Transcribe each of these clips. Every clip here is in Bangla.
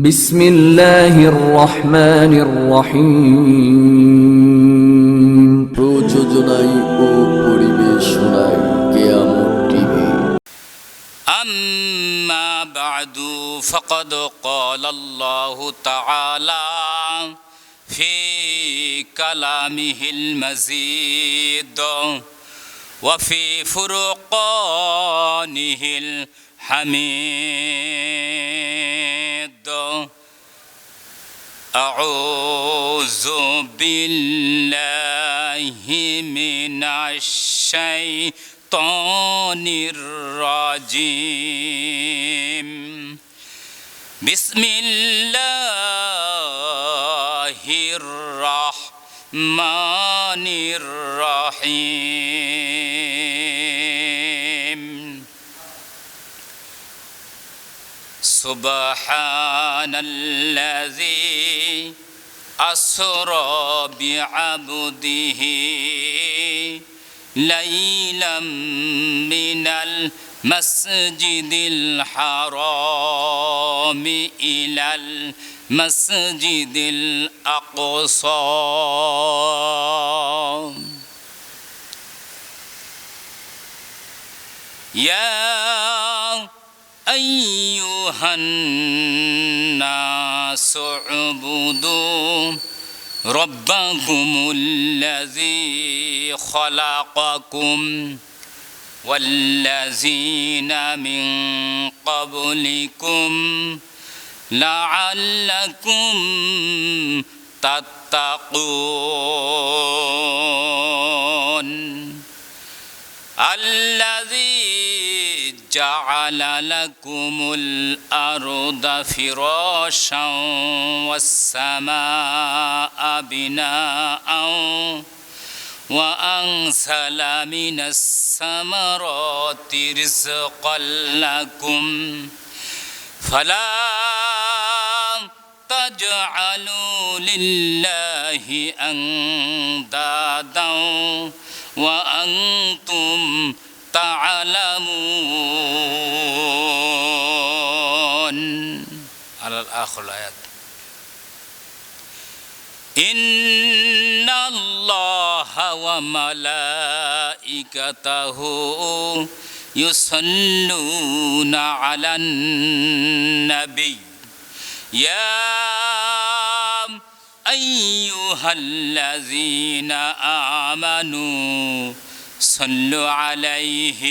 বিসমিল্লাহির রহমানির রহিম। প্রযোজনায় ও পরিবেশনায় কেয়ামত টিভি। أما بعد فقد قال الله تعالى في كلامه المزيد وفي فرقانه الحميد أعوذ بالله من الشيطان الرجيم بسم الله الرحمن الرحيم سبحان الذي أسرى بعبده ليلا من المسجد الحرام إلى المسجد الأقصى يا أيها الناس اعبدوا ربكم الذي خلقكم والذين من قبلكم لعلكم تتقون الذي جعل لكم الأرض فراشا والسماء بناء وأنزل من الثمرات رزقا لكم فلا تجعلوا لله أندادا وأنتم تعلمون على الآخر الآيات إن الله وملائكته يصلون على النبي يا أيها الذين آمنوا صلوا عليه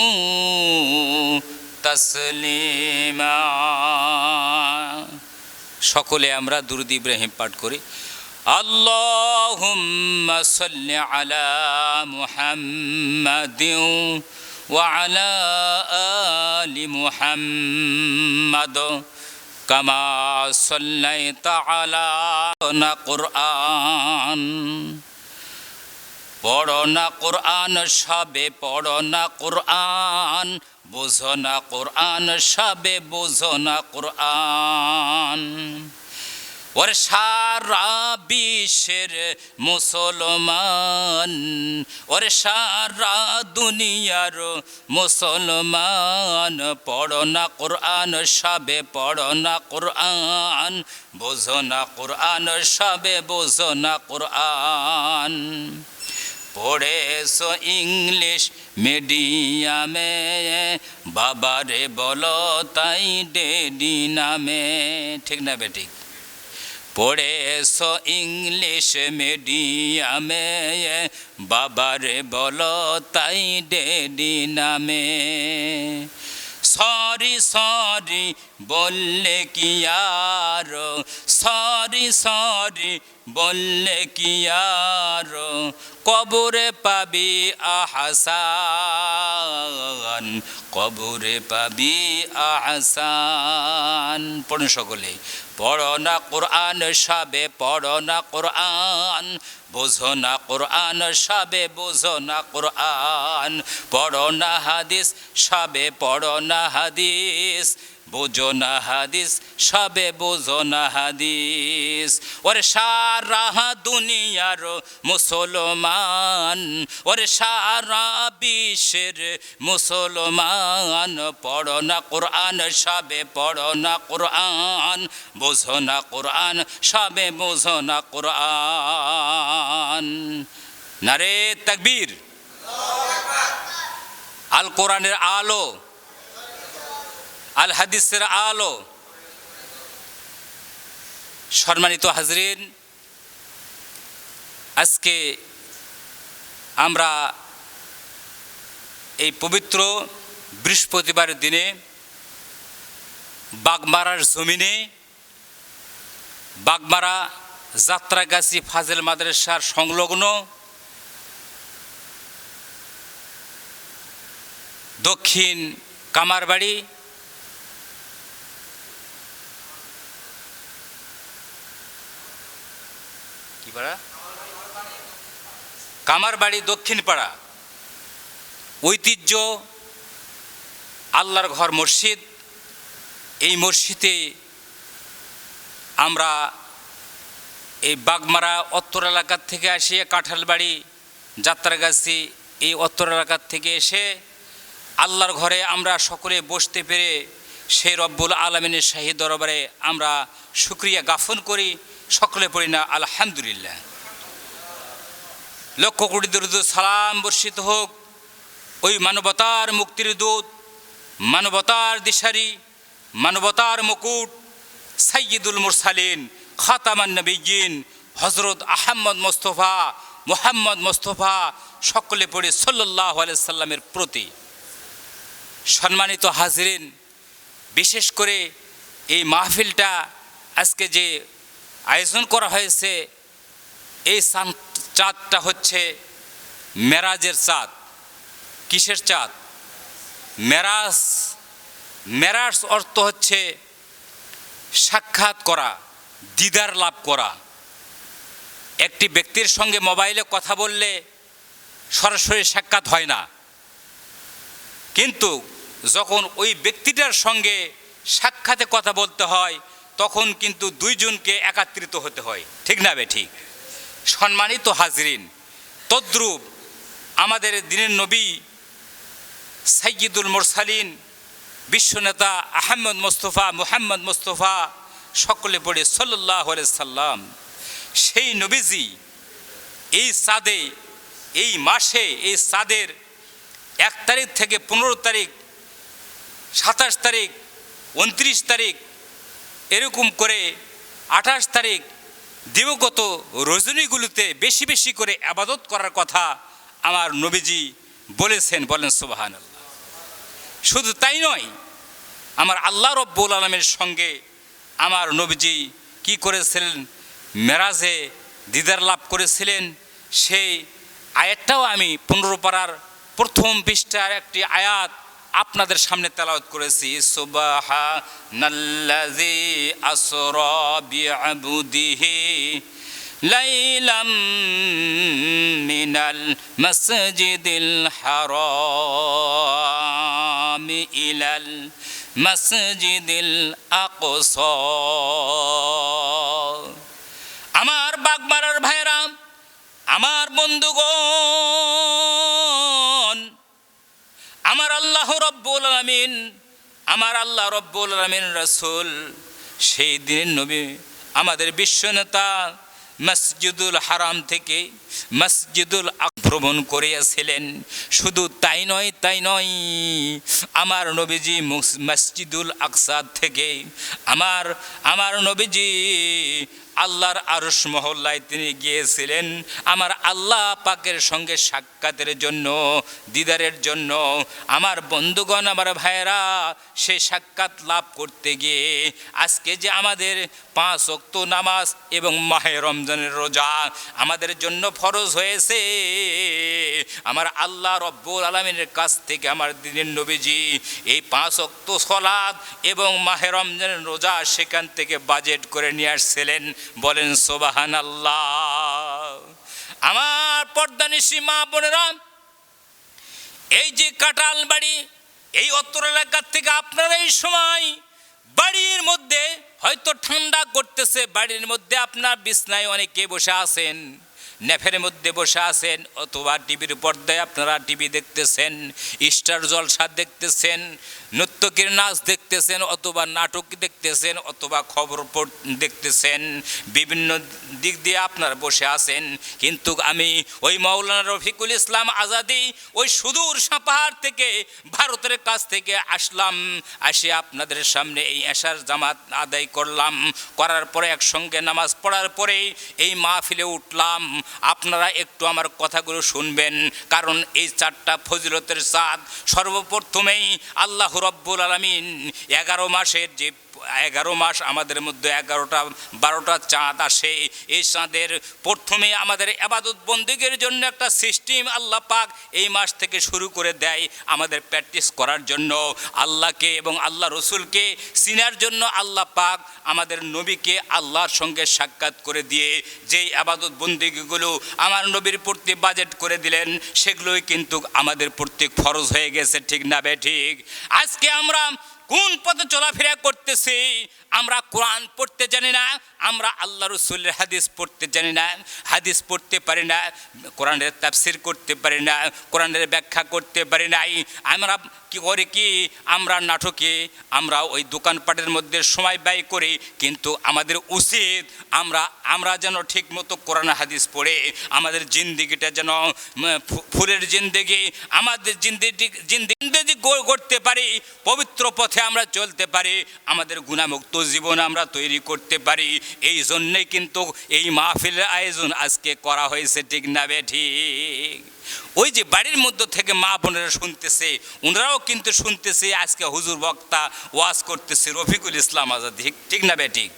وسلموا تسليما সকলে আমরা দুরূদ ইব্রাহিম পাঠ করি আল্লাহুম্মা সাল্লি আলা মুহাম্মাদিন ওয়া আলা আলি মুহাম্মাদ কামা সাল্লাইতা আলা কুরআন পড়ো না কোরআন সবে পড়ো না কোরআন বোঝো না কোরআন সবে বোঝো না কোরআন ওর সারা বিশ্বের মুসলমান ওর সারা দুনিয়ার মুসলমান পড়ো না কোরআন সবে পড়ো না কোরআন বোঝো না কোরআন সবে বোঝো না কোরআন পড়েছো ইংলিশ মিডিয়ামে বাবারে বলো তাই ডেডি নামে ঠিক না বেঠিক পড়েছো ইংলিশ মিডিয়ামে বাবারে বলো তাই ডেডি নামে সরি সরি বললে কি আর সরি সরি বললে কি আর কবরে পাবি আহসান কবরে পাবি আহসান পড়ুন সকলে পড়ো না কোরআন সবে পড়ো না কোরআন বোঝো না কোরআন সবে বোঝো না কোরআন পড়ো না হাদিস সবে পড়ো না হাদিস বোঝো না হাদিস সবে বোঝো না হাদিস। ওরে সারা দুনিয়ার মুসলমান, ওরে সারা বিশ্বের মুসলমান, পড়ো না কোরআন সবে পড়ো না কোরআন, বোঝো না কোরআন সবে বোঝো না কোরআন। নারে তাকবীর। আল কোরআনের আলো, আল হাদিসের আলো। সম্মানিত হাজরিন, আজকে আমরা এই পবিত্র বৃহস্পতিবারের দিনে বাগমারার জমিনে, বাগমারা যাত্রাগাছি ফাজেল মাদ্রাসার সংলগ্ন দক্ষিণ কামারবাড়ি কি পাড়া, কামারবাড়ি দক্ষিণ পাড়া ঐতিহ্য আল্লাহর ঘর মসজিদ। এই মসজিদে আমরা এই বাগমারা উত্তর এলাকার থেকে আসিয়া কাঁঠালবাড়ি যাত্রাগাছি এই উত্তর এলাকার থেকে এসে আল্লাহর ঘরে আমরা সকলে বসতে পেরে সেই রব্বুল আলামিনের শাহী দরবারে আমরা শুকরিয়া জ্ঞাপন করি। সকলে পড়ি না আলহামদুলিল্লাহ। লক্ষ কোটি দরুদ সালাম বর্ষিত হোক ওই মানবতার মুক্তির দূত, মানবতার দিশারি, মানবতার মুকুট, সাইয়্যিদুল মুরসালিন, খাতামান নবিয়্যিন হযরত আহমদ মুস্তাফা, মুহাম্মদ মুস্তাফা, সকলে পড়ি সাল্লাল্লাহু আলাইহি সাল্লামের প্রতি। সম্মানিত হাজরিন, বিশেষ করে এই মাহফিলটা আজকে যে আয়োজন করা হয়েছে, এই চাঁদটা হচ্ছে মেরাজের চাঁদ। কিসের চাঁদ? মেরাজ। মেরাজ অর্থ হচ্ছে সাক্ষাৎ করা, দিদার লাভ করা। একটি ব্যক্তির সঙ্গে মোবাইলে কথা বললে সরাসরি সাক্ষাৎ হয় না, কিন্তু যখন ওই ব্যক্তিটার সঙ্গে সাক্ষাতে কথা বলতে হয় তখন কিন্তু দুইজনকে একত্রিত হতে হয়, ঠিক না বে ঠিক? সম্মানিত হাজরিন, তদ্রূপ আমাদের দিনের নবী সাইয়্যিদুল মুরসালিন বিশ্বনেতা আহমদ মুস্তাফা, মুহাম্মদ মুস্তাফা, সকলে পড়ে সাল্লাল্লাহু আলাইহি সাল্লাম, সেই নবীজি এই চাঁদে, এই মাসে, এই চাঁদের 1 তারিখ থেকে 15 তারিখ, 27 তারিখ, 29 তারিখ, এরকম করে 28 তারিখ দিবগত রজনীগুলোতে বেশি বেশি করে ইবাদত করার কথা আমার নবীজি বলেছেন। বলেন সুবহানাল্লাহ। শুধু তাই নয়, আমার আল্লাহ রব্বুল আলামিনের সঙ্গে আমার নবীজি কি করেছিলেন? মেরাজে দিদার লাভ করেছিলেন। সেই আয়াতটাও আমি 15 পারার প্রথম পৃষ্ঠার একটি আয়াত আপনাদের সামনে তেলাওয়াত করেছি। সুবহানাল্লাযী আসরা বিআবদিহি লাইলাম মিনাল মাসজিদিল হারাম ইলাল মাসজিদিল আকসা। আমার বাগমারার ভাইরা, আমার বন্ধুগণ, আমার আল্লাহ রব্বুল আলামিন, আমার আল্লাহ রব্বুল আলামিন রাসূল সেই দিনের নবী আমাদের বিশ্বনেতা মসজিদুল হারাম থেকে মসজিদুল আকসা ভ্রমণ করিয়াছিলেন। শুধু তাই নয়, তাই নয়, আমার নবীজি মসজিদুল আকসা থেকে আমার নবীজি আল্লাহর আরশ মহল্লায় তিনি গিয়েছিলেন আমার আল্লাহ পাকের সঙ্গে সাক্ষাতের জন্য, দিদারের জন্য। আমার বন্ধুগণ, আমার ভাইয়েরা, সেই সাক্ষাৎ লাভ করতে গিয়ে আজকে যে আমাদের 5 ওয়াক্ত নামাজ এবং মাহে রমজানের রোজা আমাদের জন্য ফরজ হয়েছে, আমার আল্লাহ রব্বুল আলামিনের কাছ থেকে আমার দিনের নবীজি এই 5 ওয়াক্ত সালাত এবং মাহে রমজানের রোজা সেখান থেকে বাজেট করে নিয়ে আসছিলেন। বলেন সুবহানাল্লাহ। আমার পর্দানিশী মা বোনেরা, এই যে কাঁঠালবাড়ি, এই উত্তর এলাকার থেকে আপনারা এই সময় হয়তো ঠান্ডা করতেছে, বাড়ির মধ্যে আপনার বিছনায় অনেকে বসে আছেন, নেফের মধ্যে বসে আছেন, অথবা টিভির পর্দায় আপনারা টিভি দেখতেছেন, স্টার জলসা দেখতেছেন, নর্তকীর নাচ দেখতেছেন, অথবা নাটক দেখতেছেন, অথবা খবর দেখতেছেন, বিভিন্ন দিক দিয়ে আপনারা বসে আছেন। কিন্তু আমি ওই মাওলানা রফিকুল ইসলাম আজাদি ওই সুদূর পাহাড় থেকে, ভারতের কাছ থেকে আসলাম, আসে আপনাদের সামনে এই এশার জামাত আদায় করলাম, করার পরে একসঙ্গে নামাজ পড়ার পরে এই মাহফিলে উঠলাম। আপনারা একটু আমার কথাগুলো শুনবেন, কারণ এই চারটা ফজিলতের চাঁদ সর্বপ্রথমেই আল্লাহ রব্বুল আলামিন 11 মাসের যে 11 মাস আমাদের মধ্যে 11টা-12টা চাঁদ আসে, এই চাঁদের প্রথমে আমাদের ইবাদত বন্দেগীর জন্য একটা সিস্টেম আল্লাহ পাক এই মাস থেকে শুরু করে দেয়, আমাদের প্র্যাকটিস করার জন্য, আল্লাহকে এবং আল্লাহ রসুলকে চিনার জন্য আল্লাহ পাক আমাদের নবীকে আল্লাহর সঙ্গে সাক্ষাৎ করে দিয়ে যেই ইবাদত বন্দেগীগুলো আমার নবীর প্রতি বাজেট করে দিলেন, সেগুলোই কিন্তু আমাদের প্রত্যেক ফরজ হয়ে গেছে, ঠিক না ঠিক? আজকে আমরা কোন পথে চলাফেরা করতেছি? আমরা কোরআন পড়তে জানি না, আমরা আল্লাহ রসুলের হাদিস পড়তে জানি না, হাদিস পড়তে পারি না, কোরআনের তাফসির করতে পারি না, কোরআনের ব্যাখ্যা করতে পারি নাই। আমরা কি করি কি, আমরা নাটকে, আমরা ওই দোকানপাটের মধ্যে সময় ব্যয় করি, কিন্তু আমাদের উচিত আমরা যেন ঠিক মতো কোরআন হাদিস পড়ে আমাদের জিন্দিগিটা যেন ফুলের জিন্দিগি, আমাদের জিন্দিগি করতে পারি, পবিত্র পথে আমরা চলতে পারি, আমাদের গুণামুক্ত জীবন আমরা তৈরি করতে পারি। এই জন্যেই কিন্তু এই মাহফিলের আয়োজন আজকে করা হয়েছে, ঠিক না ঠিক? ওই যে বাড়ির মধ্যে থেকে মা বোনেরা শুনতেছে, ওনারাও কিন্তু শুনতেছে, আজকে হুজুর বক্তা ওয়াজ করতেছে রফিকুল ইসলাম আজাদ, ঠিক না ঠিক?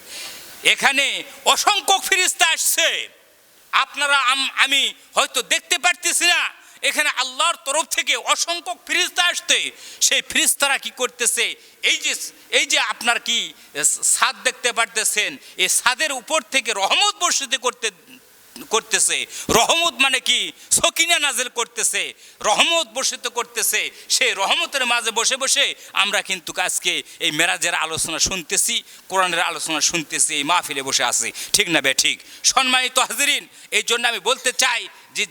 এখানে অসংখ্য ফেরেশতা আসছে, আপনারা আমি হয়তো দেখতে পারতেছি না, এখানে আল্লাহর তরফ থেকে অসংখ্য ফেরেশতা আসছে। সেই ফেরেশতারা কি করতেছে, এই যে আপনার কি ছাদ দেখতে পারতেছেন, এই ছাদের উপর থেকে রহমত বর্ষিত করতেছে। রহমত মানে কি? সকিনা নাজিল করতেছে, রহমত বর্ষিত করতেছে। সেই রহমতের মাঝে বসে বসে আমরা কিন্তু আজকে এই মেরাজের আলোচনা শুনতেছি, কোরআনের আলোচনা শুনতেছি, এই মাহফিলে বসে আছি, ঠিক না ঠিক? সম্মানিত হাজিরিন, এই জন্য আমি বলতে চাই যে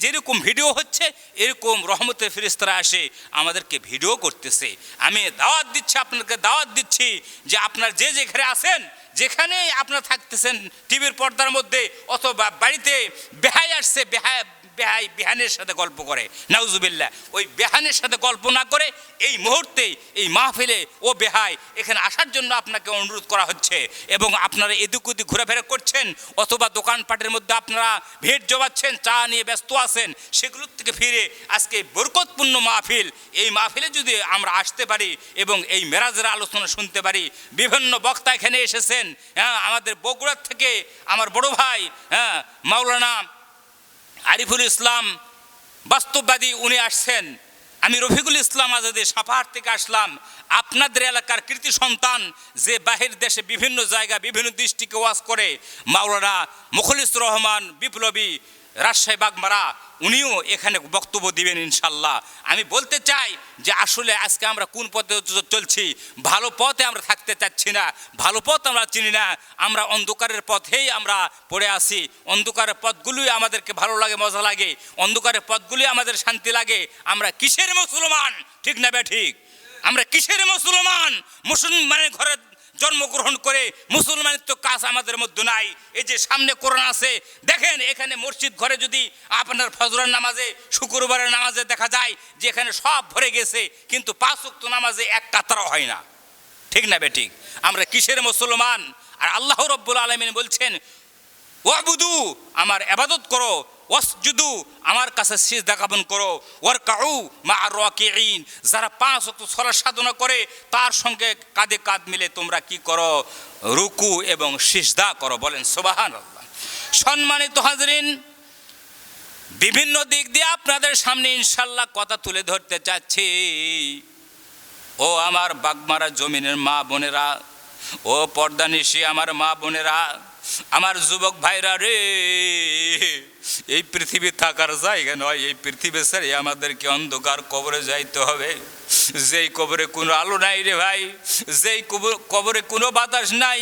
যেরকম ভিডিও হচ্ছে, এরকম রহমতের ফেরেশতারা আসে আমাদেরকে ভিডিও করতেছে। আমি দাওয়াত দিচ্ছি, আপনাদেরকে দাওয়াত দিচ্ছি যে আপনার যে ঘরে আছেন, যেখানে আপনারা থাকতেছেন, টিভির পর্দার মধ্যে অথবা বাড়িতে বেহাই আসছে, বেহানের সাথে গল্প করে, নাউজুবিল্লাহ, ওই বেহানের সাথে গল্প না করে এই মুহূর্তে এই মাহফিলে ও বেহাই এখানে আসার জন্য আপনাকে অনুরোধ করা হচ্ছে। এবং আপনারা এদিক ওদিক ঘোরাফেরা করছেন, অথবা দোকানপাটের মধ্যে আপনারা ভিড় জমাচ্ছেন, চা নিয়ে ব্যস্ত আছেন, সেগুলোর থেকে ফিরে আজকে বরকতপূর্ণ মাহফিল, এই মাহফিলে যদি আমরা আসতে পারি এবং এই মেরাজের আলোচনা শুনতে পারি, বিভিন্ন বক্তা এখানে এসেছেন, হ্যাঁ, আমাদের বগুড়ার থেকে আমার বড় ভাই, হ্যাঁ, মাওলানা আরিফুল ইসলাম বাস্তববাদী, উনি আসছেন। আমি রফিকুল ইসলাম আজাদি সাপাহার থেকে আসলাম, আপনাদের এলাকার কৃতি সন্তান, যে বাহির দেশে বিভিন্ন জায়গা বিভিন্ন দৃষ্টিকে ওয়াজ করে, মাওলানা মুখলিসুর রহমান বিপ্লবী, রাজশাহী বাগমারা, উনিও এখানে বক্তব্য দিবেন ইনশাল্লাহ। আমি বলতে চাই যে আসলে আজকে আমরা কোন পথে চলছি, ভালো পথে আমরা থাকতে চাচ্ছি না, ভালো পথ আমরা চিনি না, আমরা অন্ধকারের পথেই আমরা পড়ে আসি। অন্ধকারের পথগুলোই আমাদেরকে ভালো লাগে, মজা লাগে, অন্ধকারের পথগুলোই আমাদের শান্তি লাগে। আমরা কিসের মুসলমান, ঠিক না ঠিক? আমরা কিসের মুসলমান? মুসলমানের ঘরে জন্মগ্রহণ করে মুসলমানিত্ব কাজ আমাদের মধ্যে নাই। এই যে সামনে কোরআন আছে, দেখেন এখানে মসজিদ ঘরে যদি আপনার ফজরের নামাজে, শুক্রবারের নামাজে দেখা যায় যে এখানে সব ভরে গেছে, কিন্তু 5 ওয়াক্ত নামাজে এক কাতারও হয় না, ঠিক না ঠিক? আমরা কিসের মুসলমান? আর আল্লাহ রাব্বুল আলামিন বলছেন, ওয়াবুদু, আমার ইবাদত করো, ওয়াসজুদু, আমার কাছে সিজদা জ্ঞাপন করো, ওয়ারকাউ মা'আর রাকিঈন, যারা 5 ওয়াক্ত সালাত সাধনা করে তার সঙ্গে কাঁধে কাঁধ মিলে তোমরা কি করো? রুকু এবং সিজদা করো। বলেন সুবহানাল্লাহ। সম্মানিত হাজরিন, বিভিন্ন দিক দিয়ে আপনাদের সামনে ইনশাআল্লাহ কথা তুলে ধরতে চাচ্ছি। ও আমার বাগমারা জমিনের মা বোনেরা, ও পর্দানিশী আমার মা বোনেরা, আমার যুবক ভাইরা রে, এই পৃথিবী থাকার জায়গা নয়, এই পৃথিবী ছেড়ে আমাদেরকে অন্ধকার কবরে যাইতে হবে। যেই কবরে কোনো আলো নাই রে ভাই, যেই কবরে কোনো বাতাস নাই,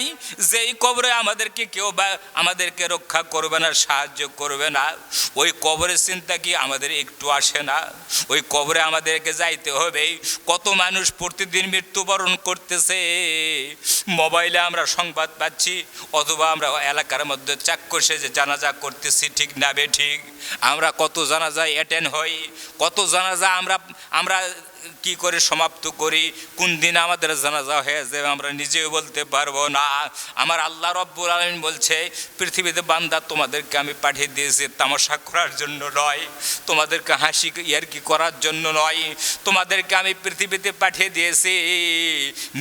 যেই কবরে আমাদেরকে কেউ আমাদেরকে রক্ষা করবে না, সাহায্য করবে না, ওই কবরের চিন্তা কি আমাদের একটু আসে না? ওই কবরে আমাদেরকে যাইতে হবে। কত মানুষ প্রতিদিন মৃত্যুবরণ করতেছে, মোবাইলে আমরা সংবাদ পাচ্ছি, অথবা আমরা এলাকার মধ্যে চাক্ষুষে যে জানাজা করতেছি, ঠিক না বে ঠিক? আমরা কত জানাজায় অ্যাটেন্ড হই, কত জানাজা আমরা কি করে সমাপ্ত করি, কোন দিন আমাদের জানাজা হয়ে যাবে আমরা নিজেও বলতে পারবো না। আমার আল্লাহ রব্বুল আলামিন বলছে, পৃথিবীতে বান্দা তোমাদেরকে আমি পাঠিয়ে দিয়েছি তামাশা করার জন্য নয়, তোমাদেরকে হাসি ইয়ার্কি করার জন্য নয়, তোমাদেরকে আমি পৃথিবীতে পাঠিয়ে দিয়েছি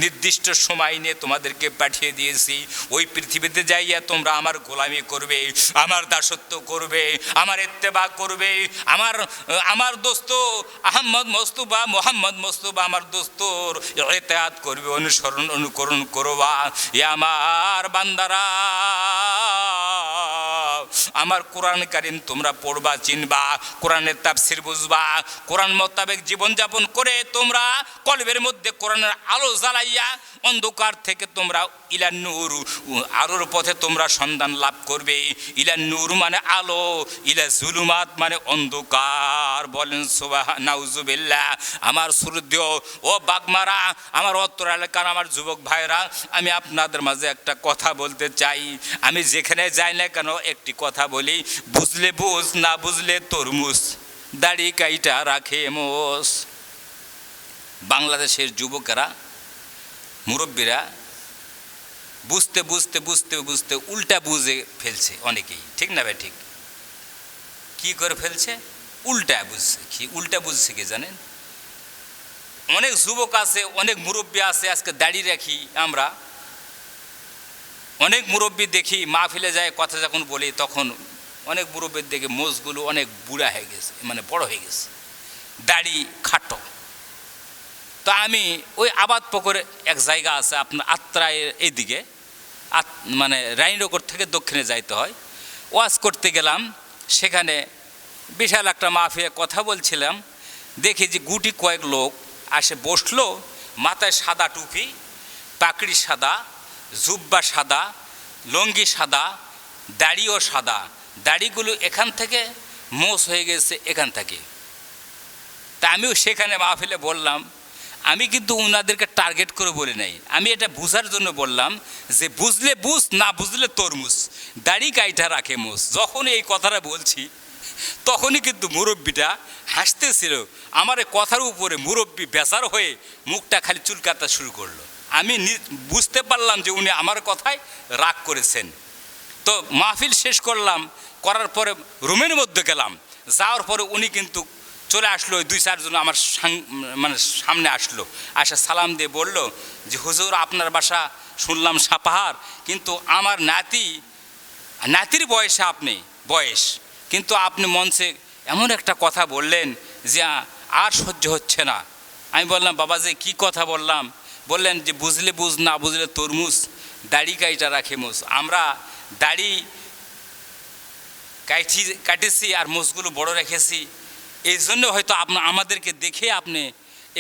নির্দিষ্ট সময় নিয়ে তোমাদেরকে পাঠিয়ে দিয়েছি। ওই পৃথিবীতে যাইয়া তোমরা আমার গোলামি করবে, আমার দাসত্ব করবে, আমার ইত্তেবা করবে, আমার দোস্ত আহমদ মোস্তফা মোহাম্মদ মোস্তফা আমার দোস্তর ইতাআত করবে, অনুকরণ করবা। এ আমার বান্দারা, আমার কোরআন কারীম তোমরা পড়বা, চিনবা, কোরআনের তাফসীর বুঝবা, কোরআন মোতাবেক জীবনযাপন করে তোমরা কলবের মধ্যে কোরআনের আলো জ্বালাইয়া অন্ধকার থেকে তোমরা ইলান নূর, আলোর পথে তোমরা সন্ধান লাভ করবে। ইলান নূর মানে আলো, ইলা জুলুমাত মানে অন্ধকার। বলেন নাউজুবিল্লাহ। আমার শ্রদ্ধেয় ও বাগমারা, আমার উত্তর এলাকার আমার যুবক ভাইরা, আমি আপনাদের মাঝে একটা কথা বলতে চাই। আমি যেখানে যাই না কেন একটি কথা বলি, বুঝলে বুঝ, না বুঝলে তরমুজ, দাড়ি কাইটা রাখে মোষ। বাংলাদেশের যুবকেরা, মুরব্বীরা বুঝতে বুঝতে বুঝতে বুঝতে উল্টা বুঝে ফেলছে অনেকেই, ঠিক না ভাই ঠিক? কি করে ফেলছে? উল্টা বুঝছে। কি উল্টা বুঝছে কি জানেন? অনেক যুবক আছে, অনেক মুরব্বী আছে, আজকে দাড়ি রাখি আমরা, অনেক মুরব্বী দেখি মাহফিলে যায় কথা যখন বলি তখন অনেক মুরব্বীর দেখে মোষগুলো অনেক বুড়া হয়ে গেছে, মানে বড় হয়ে গেছে, দাড়ি খাটো। তো আমি ওই আবাদ পুকুরে এক জায়গা আছে আপনার আত্রায়ের এইদিকে, মানে রানীনগর থেকে দক্ষিণে যাইতে হয়, ওয়াজ করতে গেলাম। সেখানে বিশাল একটা মাহফিলে কথা বলছিলাম, দেখি যে গুটি কয়েক লোক আসে বসলো, মাথায় সাদা টুপি, পাকড়ি সাদা, জুব্বা সাদা, লঙ্গি সাদা, দাড়িও সাদা, দাড়িগুলো এখান থেকে মোষ হয়ে গেছে এখান থেকে। তা আমিও সেখানে মাহফিলে বললাম, আমি কিন্তু ওনাদেরকে টার্গেট করে বলি নাই, আমি এটা বুঝার জন্য বললাম যে বুঝলে বুঝ, না বুঝলে তরমুজ, দাড়ি কাইটা রাখে মোষ। যখন এই কথাটা বলছি তখনই কিন্তু মুরব্বীটা হাসতেছিল। আমার এই কথার উপরে মুরব্বী বেজার হয়ে মুখটা খালি চুলকাতে শুরু করলো। আমি বুঝতে পারলাম যে উনি আমার কথায় রাগ করেছেন। তো মাহফিল শেষ করলাম, করার পরে রুমের মধ্যে গেলাম, যাওয়ার পরে উনি কিন্তু চলে আসলো, দুই চারজন আমার মানে সামনে আসলো, আসা সালাম দিয়ে বলল যে হুজুর আপনার বাসা শুনলাম সাপাহার, কিন্তু আমার নাতির বয়সে আপনি বয়স, কিন্তু আপনি মঞ্চে এমন একটা কথা বললেন যে আর সহ্য হচ্ছে না। আমি বললাম বাবাজি কী কথা বললাম? বললেন যে বুঝলে বুঝ, না বুঝলে তরমুজ, দাড়ি কাইটা রাখে মোষ। আমরা দাড়ি কাটেছি আর মোষগুলো বড় রেখেছি, এই জন্য হয়তো আমাদেরকে দেখে আপনি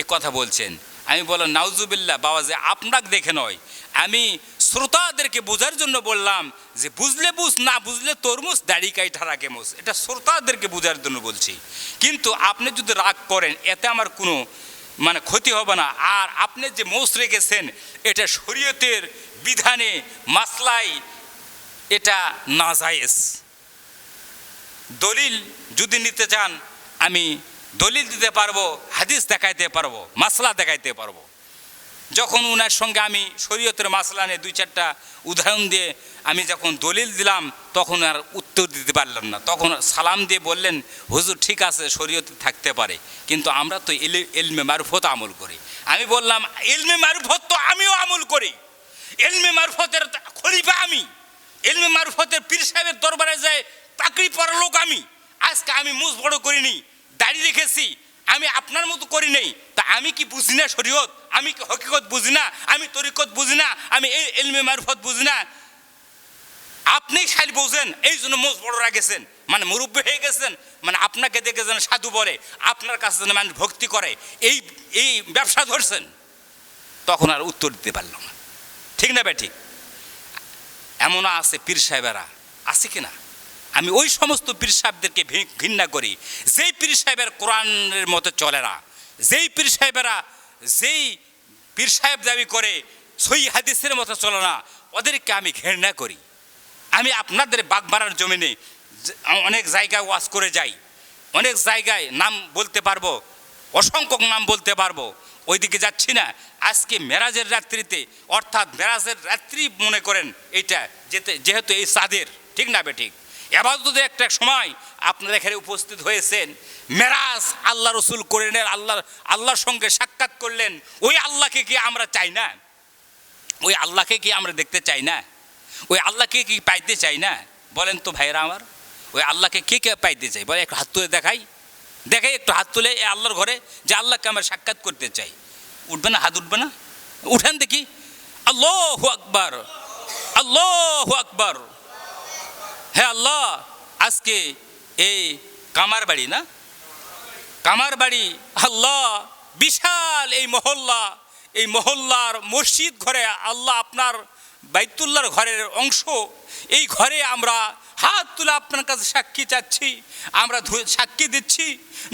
এ কথা বলছেন। আমি বললাম নাউজুবিল্লাহ বাবাজি, আপনাকে দেখে নয়, আমি শ্রোতাদেরকে বোঝার জন্য বললাম যে বুঝলে বুঝ, না বুঝলে তরমুজ, দাড়ি কাইটা রাখে মোষ, এটা শ্রোতাদেরকে বোঝার জন্য বলছি। কিন্তু আপনি যদি রাগ করেন এতে আমার কোনো মানে ক্ষতি হবে না। আর আপনি যে মোষ রেখেছেন এটা শরীয়তের বিধানে মাসলাই এটা নাজায়েজ। দলিল যদি নিতে চান আমি দলিল দিতে পারবো, হাদিস দেখাইতে পারবো, মাসলা দেখাইতে পারবো। যখন ওনার সঙ্গে আমি শরীয়তের মাসলা নিয়ে দুই চারটা উদাহরণ দিয়ে আমি যখন দলিল দিলাম তখন আর উত্তর দিতে পারলাম না। তখন সালাম দিয়ে বললেন হুজুর ঠিক আছে শরীয়তে থাকতে পারে, কিন্তু আমরা তো ইলমে মারফত আমল করি। আমি বললাম ইলমে মারফত তো আমিও আমল করি, ইলমে মারফতের খলিফা আমি, ইলমে মারফতের পীর সাহেবের দরবারে যায় পাকড়ি পরা লোক আমি। আজকে আমি মুখ বড় করিনি, দাড়ি রেখেছি, আমি আপনার মতো করি নেই, তা আমি কি বুঝি না শরীয়ত? আমি কি হকিকত বুঝি না? আমি তরিকত বুঝি না? আমি এই ইলমে মারফত বুঝি না? আপনি খালি বোঝেন, এই জন্য মুখ বড় রাখেছেন। মানে মুরব্বী হয়ে গেছেন, মানে আপনাকে দেখে যেন সাধু বলে, আপনার কাছে যেন মানুষ ভক্তি করে, এই এই ব্যবসা ধরছেন। তখন আর উত্তর দিতে পারলাম না, ঠিক না ঠিক? এমনও আছে পীর সাহেবেরা, আছে কি না? আমি ওই সমস্ত পীর সাহেবদেরকে ঘৃণা করি, যেই পীর সাহেবের কোরআনের মতো চলে না, যেই পীর সাহেবেরা যেই পীর সাহেব দাবি করে সই হাদিসের মতো চলে না, ওদেরকে আমি ঘৃণা করি। আমি আপনাদের বাগমারার জমিনে অনেক জায়গায় ওয়াজ করে যাই, অনেক জায়গায় নাম বলতে পারবো, অসংখ্য নাম বলতে পারবো, ওইদিকে যাচ্ছি না। আজকে মেরাজের রাত্রিতে, অর্থাৎ মেরাজের রাত্রি মনে করেন এইটা, যেহেতু এই চাঁদের, ঠিক না ঠিক? এবাদতের একটা সময় আপনারা এখানে উপস্থিত হয়েছেন, মেরাজ আল্লাহ রসুল করে নেন, আল্লাহর সঙ্গে সাক্ষাৎ করলেন। ওই আল্লাহকে কি আমরা চাই না? ওই আল্লাহকে কি আমরা দেখতে চাই না? ওই আল্লাহকে কি পাইতে চাই না? বলেন তো ভাইরা আমার, ওই আল্লাহকে কে কে পাইতে চাই? বলে একটু হাত তুলে দেখাই একটু হাত তুলে এই আল্লাহর ঘরে, যে আল্লাহকে আমরা সাক্ষাৎ করতে চাই। উঠবে না? হাত উঠবে না? উঠেন দেখি। আল্লাহু আকবার, আল্লাহু আকবার। হ্যাঁ আল্লাহ, আজকে এই কামার বাড়ি না, কামার বাড়ি, আল্লাহ বিশাল এই মহল্লা, এই মহল্লার মসজিদ ঘরে আল্লাহ আপনার বাইতুল্লাহর ঘরের অংশ, এই ঘরে আমরা হাত তুলে আপনার কাছে সাক্ষী চাচ্ছি, আমরা সাক্ষী দিচ্ছি।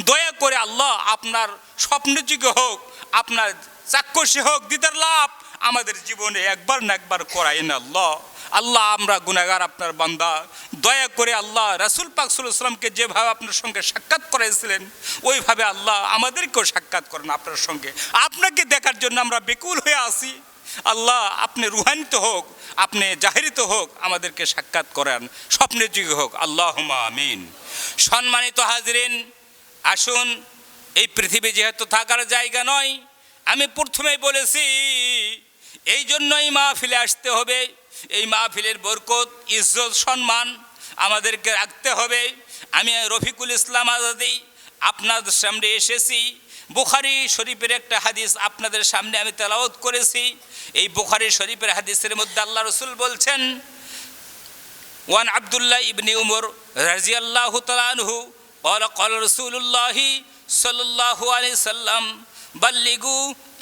দয়া করে আল্লাহ আপনার স্বপ্নযোগ্য হোক, আপনার চাক্ষুষী হোক, দিদার লাভ আমাদের জীবনে একবার না একবার করাইন আল্লাহ। আল্লাহ আমরা গুনাহগার আপনার বান্দা, দয়া করে আল্লাহ রাসূল পাক সাল্লাল্লাহু আলাইহি ওয়াসাল্লামকে যেভাবে আপনার সঙ্গে সাক্ষাৎ করাইছিলেন, ওইভাবে আল্লাহ আমাদেরকেও সাক্ষাৎ করেন আপনার সঙ্গে। আপনাকে দেখার জন্য আমরা বেকুল হয়ে আসি। আল্লাহ আপনি রুহানিত হোক, আপনি জাহিরিত হোক, আমাদেরকে সাক্ষাৎ করেন, স্বপ্নের যুগে হোক, আল্লাহুম্মা আমিন। সম্মানিত হাজরিন, আসুন, এই পৃথিবী যেহেতু থাকার জায়গা নয়, আমি প্রথমেই বলেছি, এই জন্যই মাহফিলে আসতে হবে। এই মাহফিলের বরকত, ইজ্জত, সম্মান আমাদেরকে রাখতে হবে। আমি রফিকুল ইসলাম আজাদি আপনাদের সামনে এসেছি। বুখারী শরীফের একটা হাদিস আপনাদের সামনে আমি তেলাওয়াত করেছি। এই বুখারী শরীফের হাদিসের মধ্যে আল্লাহ রসুল বলছেন, ওয়ান আব্দুল্লাহ ইবনে উমর রাদিয়াল্লাহু তাআলা আনহু ক্বালা ক্বালা রাসূলুল্লাহি সাল্লাল্লাহু আলাইহি সাল্লাম বাল্লিগু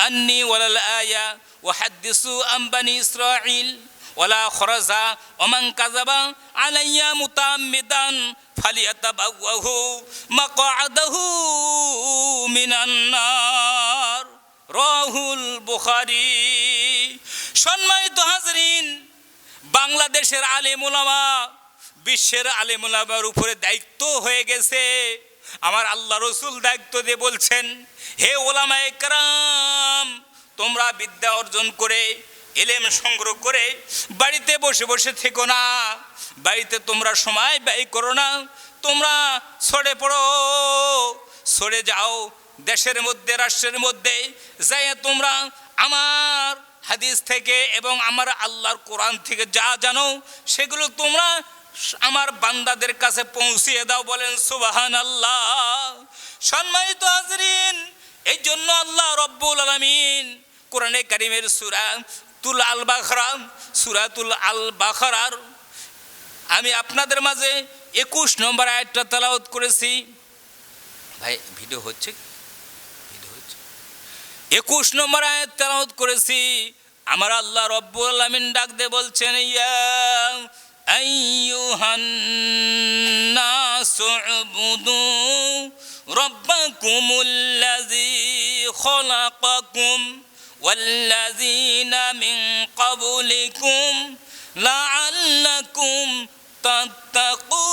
আন্নি ওয়ালাল আয়া ওয়া হাদ্দিসু আন বানি ইসরাঈল ওয়ালা খরাজা ওমান কাযাবা আলাইয়া মুতাআম্মিদান ফালিয়াতাবাওয়াহু মাকআদাহু মিনান নার। রাহুল বুখারী। সম্মানিত হাজরিন, বাংলাদেশের আলেম উলামা, বিশ্বের আলেম উলামার উপরে দায়িত্ব হয়ে গেছে। আমার আল্লাহ রসুল দায়িত্ব দিয়ে বলছেন, হে ওলামায়ে কেরাম, তোমরা বিদ্যা অর্জন করে, ইলম সংগ্রহ করে বাড়িতে বসে বসে থেকো না, বাড়িতে তোমরা সময় ব্যয় করো না, তোমরা সরে পড়ো, সরে যাও দেশের মধ্যে, রাষ্ট্রের মধ্যে যাই তোমরা আমার হাদিস থেকে এবং আমার আল্লাহর কোরআন থেকে যা জানো সেগুলো তোমরা আমার বান্দাদের কাছে পৌঁছিয়ে দাও। বলেন সুবহানাল্লাহ। সম্মানিত হাজরিন, এই জন্য আল্লাহ রব্বুল আলামিন কোরআনে কারীমের সূরাতুল আল বাকরা, সূরাতুল আল বাকরার আমি আপনাদের মাঝে 21 নম্বর আয়াতটা তেলাওয়াত করেছি। ভাই ভিডিও হচ্ছে? 21 নম্বর আয়াত তেলাওয়াত করেছি। আমার আল্লাহ রব্বুল আলামিন ডাক দিয়ে বলছেন, ইয়া আইয়ুহান নাসু উবুদু রাব্বাকুমুল্লাযী খলাকাকুম ওয়াল্লাযীনা মিন ক্বাবলিকুম লাআল্লাকুম তাত্তাকুন।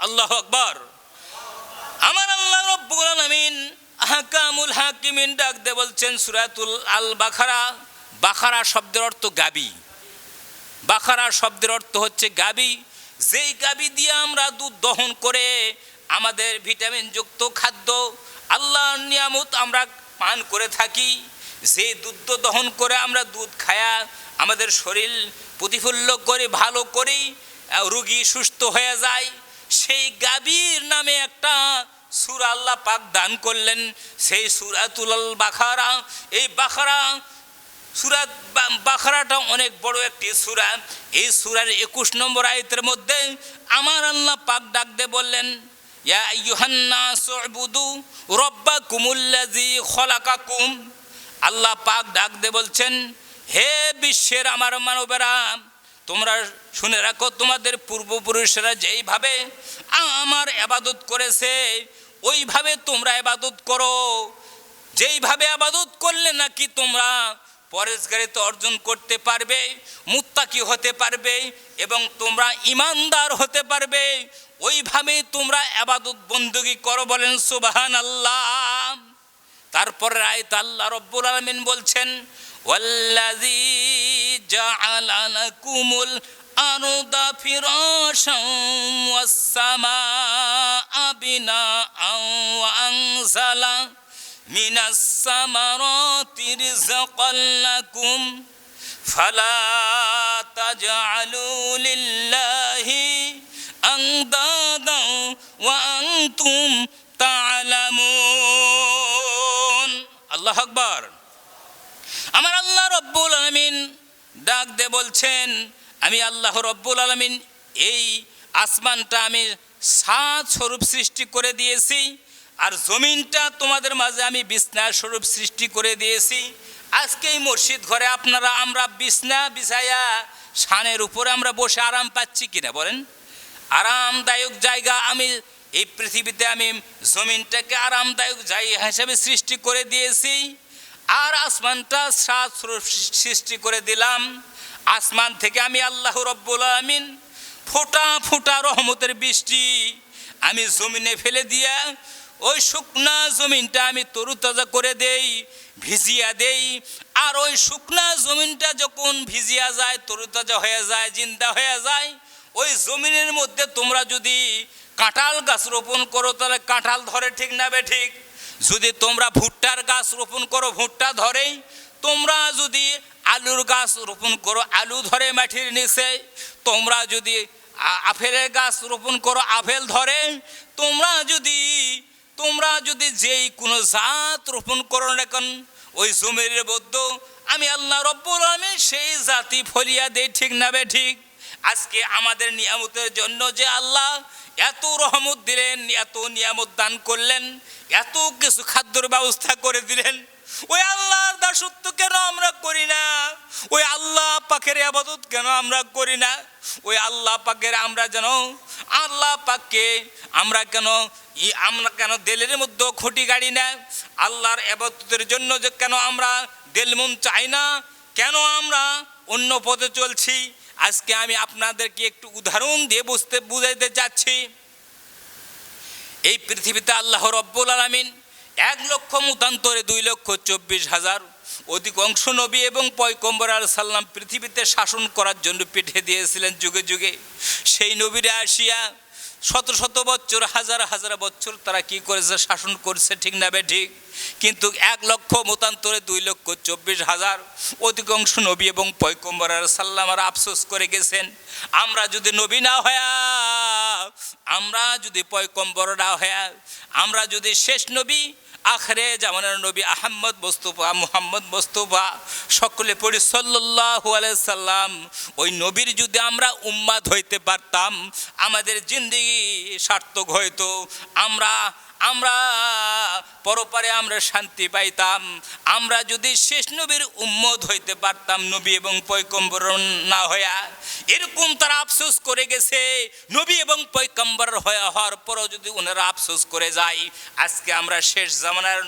আল্লাহু আকবার। আমার আল্লাহ রব্বুল আলামিন আহকামুল হাকিমিন ডাক দিয়ে বলছেন সূরাতুল আল বাকারা। বাকারা শব্দের অর্থ গাবি। বাকারা শব্দের অর্থ হচ্ছে গাবি। যেই গাবি দিয়ে আমরা দুধ দহন করে আমাদের ভিটামিনযুক্ত খাদ্য, আল্লাহর নিয়ামত আমরা পান করে থাকি, যে দুধ দহন করে আমরা দুধ খায়া আমাদের শরীর প্রতিফুল্ল করে ভালো করি, রোগী সুস্থ হয়ে যায়, সেই গাবির নামে একটা সূরা আল্লাহ পাক দান করলেন, সেই সূরাতুল আল বাকারা। এই বাকারা সূরা বাকারাটা অনেক বড় একটি সূরা। এই সূরার 21 নম্বর আয়াতের মধ্যে আমার আল্লাহ পাক ডাক দিয়ে বললেন, ইয়া আইয়ুহান নাসু উবুদু রাব্বাকুমুল্লাযী খলাকাকুম। আল্লাহ পাক ডাক দিয়ে বলছেন, হে বিশ্বের আমার মানবেরা, তোমরা শুনে রাখো, তোমাদের পূর্বপুরুষেরা যেইভাবে আমার ইবাদত করেছে ওইভাবে তোমরা ইবাদত করো। যেইভাবে ইবাদত করলে নাকি তোমরা পরেশগারিতা অর্জন করতে পারবে, মুত্তাকি হতে পারবে এবং তোমরা ঈমানদার হতে পারবে, ওইভাবে তোমরা ইবাদত বندگی করো। বলেন সুবহানাল্লাহ। তারপরে আয়াত আল্লাহ রাব্বুল আলামিন বলছেন, ওয়াল্লাযী জাআলা লাকুমুল আরদা ফিরাশান ওয়াস সামাআ বিনাআন ওয়া আনজালা মিনাস সামারাতি রিজকান লাকুম ফালা তাজআলু লিল্লাহি আনদাদা ওয়া আনতুম তা'লামুন। আল্লাহু আকবার। আমার আল্লাহ রব্বুল আলামিন ডাক দিয়ে বলছেন, আমি আল্লাহ রব্বুল আলামিন এই আসমানটা আমি 7 স্বরূপ সৃষ্টি করে দিয়েছি, আর জমিনটা তোমাদের মাঝে আমি বিছনা স্বরূপ সৃষ্টি করে দিয়েছি। আজকে এই মসজিদ ঘরে আপনারা আমরা বিছনা বিছায়া শানের উপরে আমরা বসে আরাম পাচ্ছি কিনা বলেন? আরামদায়ক জায়গা আমি এই পৃথিবীতে আমি জমিনটাকে আরামদায়ক জায়গা হিসেবে সৃষ্টি করে দিয়েছি, আর আসমানটা 7 স্বরূপ সৃষ্টি করে দিলাম। আসমান থেকে আমি আল্লাহ রব্বুল আলামিন ফোঁটা ফোঁটা রহমতের বৃষ্টি আমি জমিনে ফেলে দিয়া ওই শুকনা জমিনটা আমি তরুতাজা করে দেই, ভিজিয়া দেই। আর ওই শুকনা জমিনটা যখন ভিজিয়া যায়, তরুতাজা হয়ে যায়, জিন্দা হয়ে যায়, ওই জমিনের মধ্যে তোমরা যদি কাঁঠাল গাছ রোপণ করো তাহলে কাঁঠাল ধরে, ঠিক না বে ঠিক? যদি তোমরা ভুট্টার গাছ রোপণ করো ভুট্টা ধরে, তোমরা যদি আলুর গাছ রোপণ করো আলু ধরে মাটির নিচে, তোমরা যদি আপেলের গাছ রোপণ করো আপেল ধরে, তোমরা যদি যেই কোনো জাত রোপণ করো না কেন ওই জমির মধ্যে আমি আল্লাহ রব্বুল আলামিন সেই জাতি ফলিয়া দেই, ঠিক না বে ঠিক? আজকে আমাদের নিয়ামতের জন্য যে আল্লাহ এত রহমত দিলেন, এত নিয়ামত দান করলেন, এত কিছু খাদ্যর ব্যবস্থা করে দিলেন, ওই আল্লাহর দাসত্ব কেন আমরা করি না? ওই আল্লাহ পাকের ইবাদত কেন আমরা করি না? ওই আল্লাহ পাকের আমরা যেন আল্লাহ পাককে আমরা কেন দিলের মধ্যে খুঁটি গাড়ি না? আল্লাহর ইবাদতের জন্য যে কেন আমরা দিল মন চাই না? কেন আমরা অন্য পথে চলছি? আজকে আমি আপনাদেরকে একটু উদাহরণ দিয়ে বুঝাইতে যাচ্ছি। এই পৃথিবীতে আল্লাহ রব্বুল আলামিন 1,00,000 মতান্তরে 2,24,000 অধিকাংশ নবী এবং পয়গম্বর আলাইহিস সালাম পৃথিবীতে শাসন করার জন্য পিঠে দিয়েছিলেন যুগে যুগে। সেই নবীরা আসিয়া শত শত বছর, হাজার হাজার বছর তারা কি করেছে? শাসন করছে, ঠিক না বে ঠিক? কিন্তু 1,00,000 মতান্তরে 2,24,000 অধিকাংশ নবী এবং পয়গম্বর আলাইহিস সালাম আর আফসোস করে গেছেন, আমরা যদি নবী না হয়া, আমরা যদি পয়গম্বর না হয়া, আমরা যদি শেষ নবী আখরে জামানার নবী আহমদ মুস্তাফা মুহাম্মদ মুস্তাফা সকলে পড়ি সাল্লাল্লাহু আলাইহি সাল্লাম, ওই নবীর যদি আমরা উম্মাত হইতে পারতাম আমাদের জিন্দেগি সার্থক হইতো। আমরা পরপারে আমরা শান্তি পাইতাম। আমরা যদি শেষ নবীর উম্মত হইতে পারতাম, নবী এবং পয়গম্বর না হইয়া। এরকম তারা আফসোস করে গেছে। নবী এবং পয়গম্বর হওয়ার পরও যদি ওনারা আফসোস করে যায়, আজকে আমরা শেষ জামানার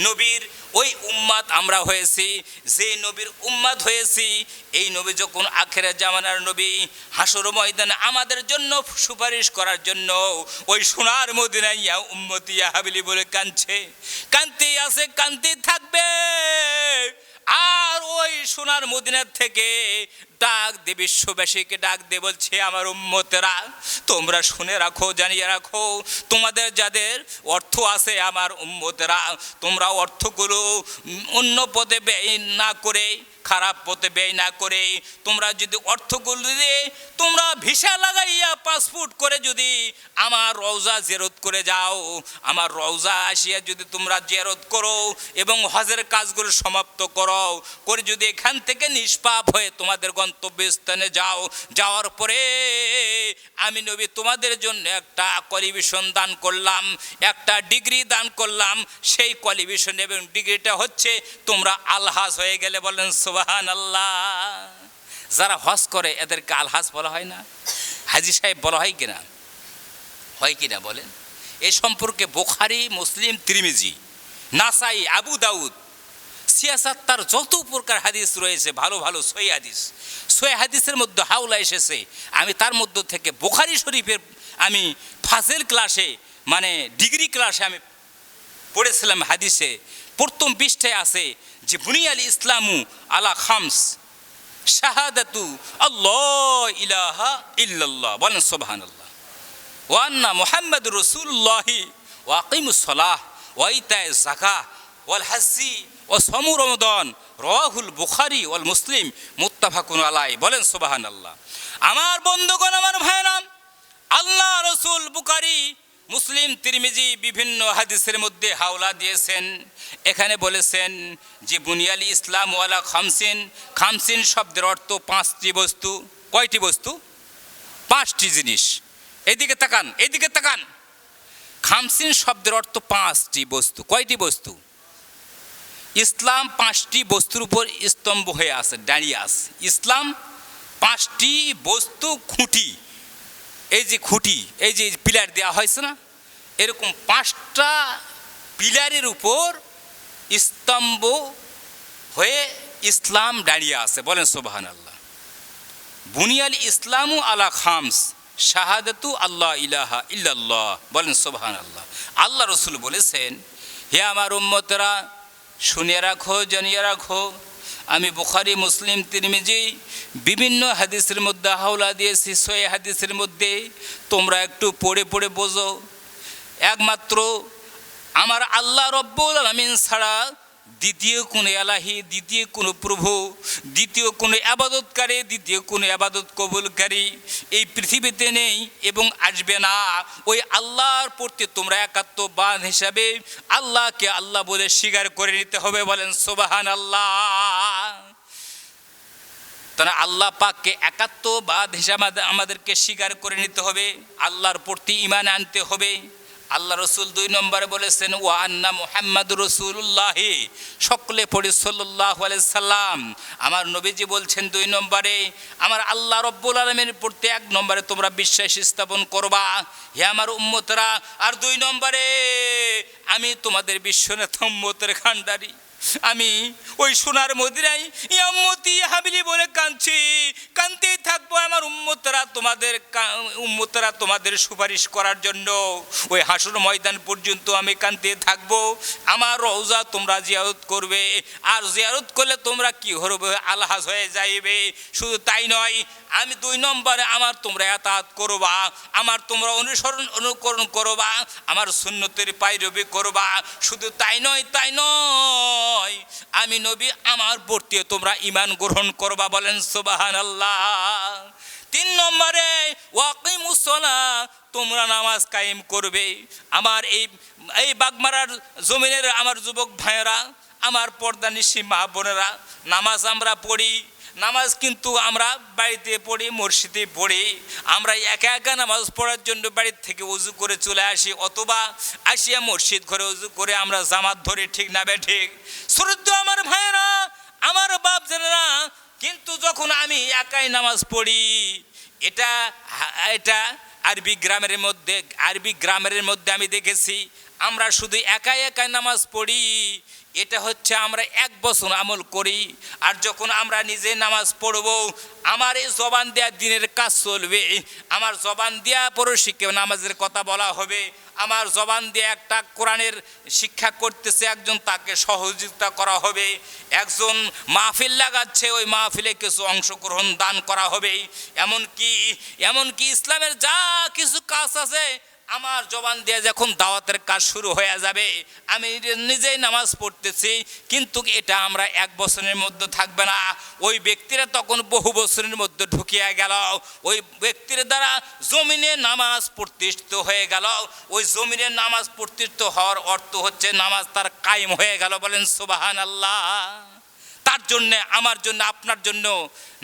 নবীর ওই উম্মাত আমরা হয়েছি। যে নবীর উম্মাত হয়েছি, এই নবী যখন আখেরের জামানার নবী হাসর ময়দানে আমাদের জন্য সুপারিশ করার জন্য ওই সোনার মদিনায় ইয়া উম্মতি ইয়া হাবিলি বলে কাঁদছে, কাঁদতেই আছে, কাঁদতেই থাকবে। আর ওই সোনার মদিনার থেকে ডাক দে, বিশ্ববাসীকে ডাক দে, বলছে আমার উম্মতেরা তোমরা শুনে রাখো, জানিয়ে রাখো, তোমাদের যাদের অর্থ আছে আমার উম্মতেরা, তোমরা অর্থগুলো অন্য পদে ব্যয় না করে খারাপ পথে ব্যয় না করে তোমরা যদি অর্থগুলো দিয়ে তোমরা ভিসা লাগাইয়া পাসপোর্ট করে যদি আমার রওজা জিয়ারত করে যাও, আমার রওজা আসিয়া যদি তোমরা জিয়ারত করো এবং হজের কাজগুলো সমাপ্ত করো করে যদি এখান থেকে নিষ্পাপ হয়ে তোমাদের গন্তব্যস্থানে যাও, যাওয়ার পরে আমি নবী তোমাদের জন্য একটা কোয়ালিফিকেশন দান করলাম, একটা ডিগ্রি দান করলাম। সেই কোয়ালিফিকেশন এবং ডিগ্রিটা হচ্ছে তোমরা আলহাজ হয়ে গেলে। বলেন সুবহানাল্লাহ। যারা হজ করে এদেরকে আলহাজ বলা হয় না? হাজী সাহেব বলা হয় কিনা? হয় কিনা বলেন? এ সম্পর্কে বুখারী, মুসলিম, তিরমিজি, নাসাই, আবু দাউদ, সিয়াসাত তার যত প্রকার হাদিস রয়েছে ভালো ভালো সহিহ হাদিস, সহিহ হাদিসের মধ্যে হাওলা এসেছে। আমি তার মধ্য থেকে বুখারী শরীফের আমি ফাজিল ক্লাসে মানে ডিগ্রি ক্লাসে আমি পড়েছিলাম। হাদিসে প্রথম পৃষ্ঠায় আছে যে বুনিয়াল ইসলামু আলা খামস, শাহাদাতু আল্লাহ ইলাহা ইল্লাল্লাহ, বলেন সুবহানাল্লাহ, ওয়া আন্না মুহাম্মাদুর রাসূলুল্লাহি ওয়া আকিমুস সালাহ ওয়া ইতায়ে যাকাহ ওয়াল হাজ্জি ওয়া সাওমু রমাদান, রাওয়াহুল বুখারী ওয়াল মুসলিম, মুত্তাফাকুন আলাইহি। বলেন সুবহানাল্লাহ। আমার বন্ধুগণ, আমার ভাইরা, আল্লাহ রসুল বুখারী, মুসলিম, তিরমিজি বিভিন্ন হাদিসের মধ্যে হাওলা দিয়েছেন। এখানে বলেছেন যে বুনিয়াল ইসলাম ওয়ালা খামসিন, খামসিন শব্দের অর্থ পাঁচটি বস্তু। কয়টি বস্তু? পাঁচটি জিনিস। এদিকে তাকান, এদিকে তাকান। খামসিন শব্দের অর্থ পাঁচটি বস্তু। কয়টি বস্তু? ইসলাম পাঁচটি বস্তুর উপর স্তম্ভ হয়ে আছে, দাঁড়িয়ে আছে। ইসলাম পাঁচটি বস্তু, খুঁটি, এই যে খুঁটি, এই যে পিলার দেওয়া হয়েছে না, এরকম পাঁচটা পিলারের উপর স্তম্ভ হয়ে ইসলাম দাঁড়িয়ে আছে। বলেন সুবহানাল্লাহ। বুনিয়াল ইসলামু আলা খামস, শাহাদাতু আল্লাহ ইলাহা ইল্লাল্লাহ, বলেন সুবহানাল্লাহ। আল্লাহ রসুল বলেছেন, হে আমার উম্মতেরা, শুনে রাখো, জানিয়ে রাখো, আমি বুখারী, মুসলিম, তিরমিজি বিভিন্ন হাদিসের মধ্যে হাওলা দিয়েছি, সহিহ হাদিসের মধ্যে তোমরা একটু পড়ে পড়ে বোঝো। একমাত্র আমার আল্লাহ রব্বুল আলামিন ছাড়া দ্বিতীয় কোনো এলাহি, দ্বিতীয় কোনো প্রভু, দ্বিতীয় কোনো আবাদতকারী, দ্বিতীয় কোনো আবাদত কবুলকারী এই পৃথিবীতে নেই এবং আসবে না। ওই আল্লাহর প্রতি তোমরা একাত্মবাদ হিসাবে আল্লাহকে আল্লাহ বলে স্বীকার করে নিতে হবে। বলেন সুবহানাল্লাহ। তাহলে আল্লাহ পাককে একাত্মবাদ হিসাবে আমাদেরকে স্বীকার করে নিতে হবে, আল্লাহর প্রতি ঈমান আনতে হবে। আল্লাহ রসুল 2 নম্বরে বলেছেন, ওয়া আন্না মুহাম্মাদুর রাসূলুল্লাহি, সকলে পড়ি সাল্লাল্লাহু আলাইহি সাল্লাম। আমার নবীজি বলছেন 2 নম্বরে, আমার আল্লাহ রব্বুল আলামিনের প্রতি 1 নম্বরে তোমরা বিশ্বাস স্থাপন করবা, হে আমার উম্মতরা। আর 2 নম্বরে, আমি তোমাদের বিশ্বনেতা উম্মতের খান্ডারি, আমি ওই সোনার মদিনায় ইয়াম্মতি হাবিলি বলে কাঁদছি, কাঁদতেই থাকবো। আমার উম্মতরা তোমাদের সুপারিশ করার জন্য ওই হাসর ময়দান পর্যন্ত আমি কাঁদতে থাকবো। আমার রওজা তোমরা জিয়ারত করবে, আর জিয়ারত করলে তোমরা কি হবে? আলহাজ হয়ে যাইবে। শুধু তাই নয়, আমি 2 নম্বরে আমার তোমরা আতাত করবা, আমার তোমরা অনুকরণ করবা, আমার সুন্নতের পায়রবি করবা। শুধু তাই নয়, তাই নয়, আমি নবী আমার প্রতি তোমরা ঈমান গ্রহণ করবা। বলেন সুবহানাল্লাহ। 3 নম্বরে, ওয়াকিমুস সালাহ, তোমরা নামাজ কায়েম করবে। আমার এই বাগমারার জমিনের আমার যুবক ভাইয়েরা, আমার পর্দানিশী মা বোনেরা, নামাজ আমরা পড়ি। নামাজ কিন্তু আমরা বাড়িতে পড়ি, মসজিদে পড়ি। আমরা একা একা নামাজ পড়ার জন্য বাড়ির থেকে উজু করে চলে আসি, অথবা আসিয়া মসজিদ ঘরে উজু করে আমরা জামাত ধরি। ঠিক না ঠিক? শ্রদ্ধেয় আমার ভাইয়েরা, আমার বাপ জানেরা, কিন্তু যখন আমি একাই নামাজ পড়ি, এটা আরবি গ্রামের মধ্যে আমি দেখেছি, আমরা শুধু একাই একাই নামাজ পড়ি। এটা হচ্ছে আমরা 1 বছর আমল করি। আর যখন আমরা নিজে নামাজ পড়ব, আমার এই জবান দেওয়া দিনের কাজ চলবে, আমার জবান দেওয়া পরশিকে নামাজের কথা বলা হবে, আমার জবান দিয়ে একটা কোরআনের শিক্ষা করতেছে একজন, তাকে সহযোগিতা করা হবে। একজন মাহফিল লাগাচ্ছে, ওই মাহফিলে কিছু অংশগ্রহণ দান করা হবে। এমনকি ইসলামের যা কিছু কাজ আছে আমার জবান দিয়ে যখন দাওয়াতের কাজ শুরু হয়ে যাবে, আমি নিজেই নামাজ পড়তেছি, কিন্তু এটা আমরা 1 বছরের মধ্যে থাকবে না। ওই ব্যক্তিরা তখন বহু বছরের মধ্যে ঢুকিয়া গেল, ওই ব্যক্তির দ্বারা জমিনে নামাজ প্রতিষ্ঠিত হয়ে গেল। ওই জমিনে নামাজ প্রতিষ্ঠিত হওয়ার অর্থ হচ্ছে নামাজ তার কায়েম হয়ে গেল। বলেন সুবহানাল্লাহ। তার জন্য, আমার জন্য, আপনার জন্য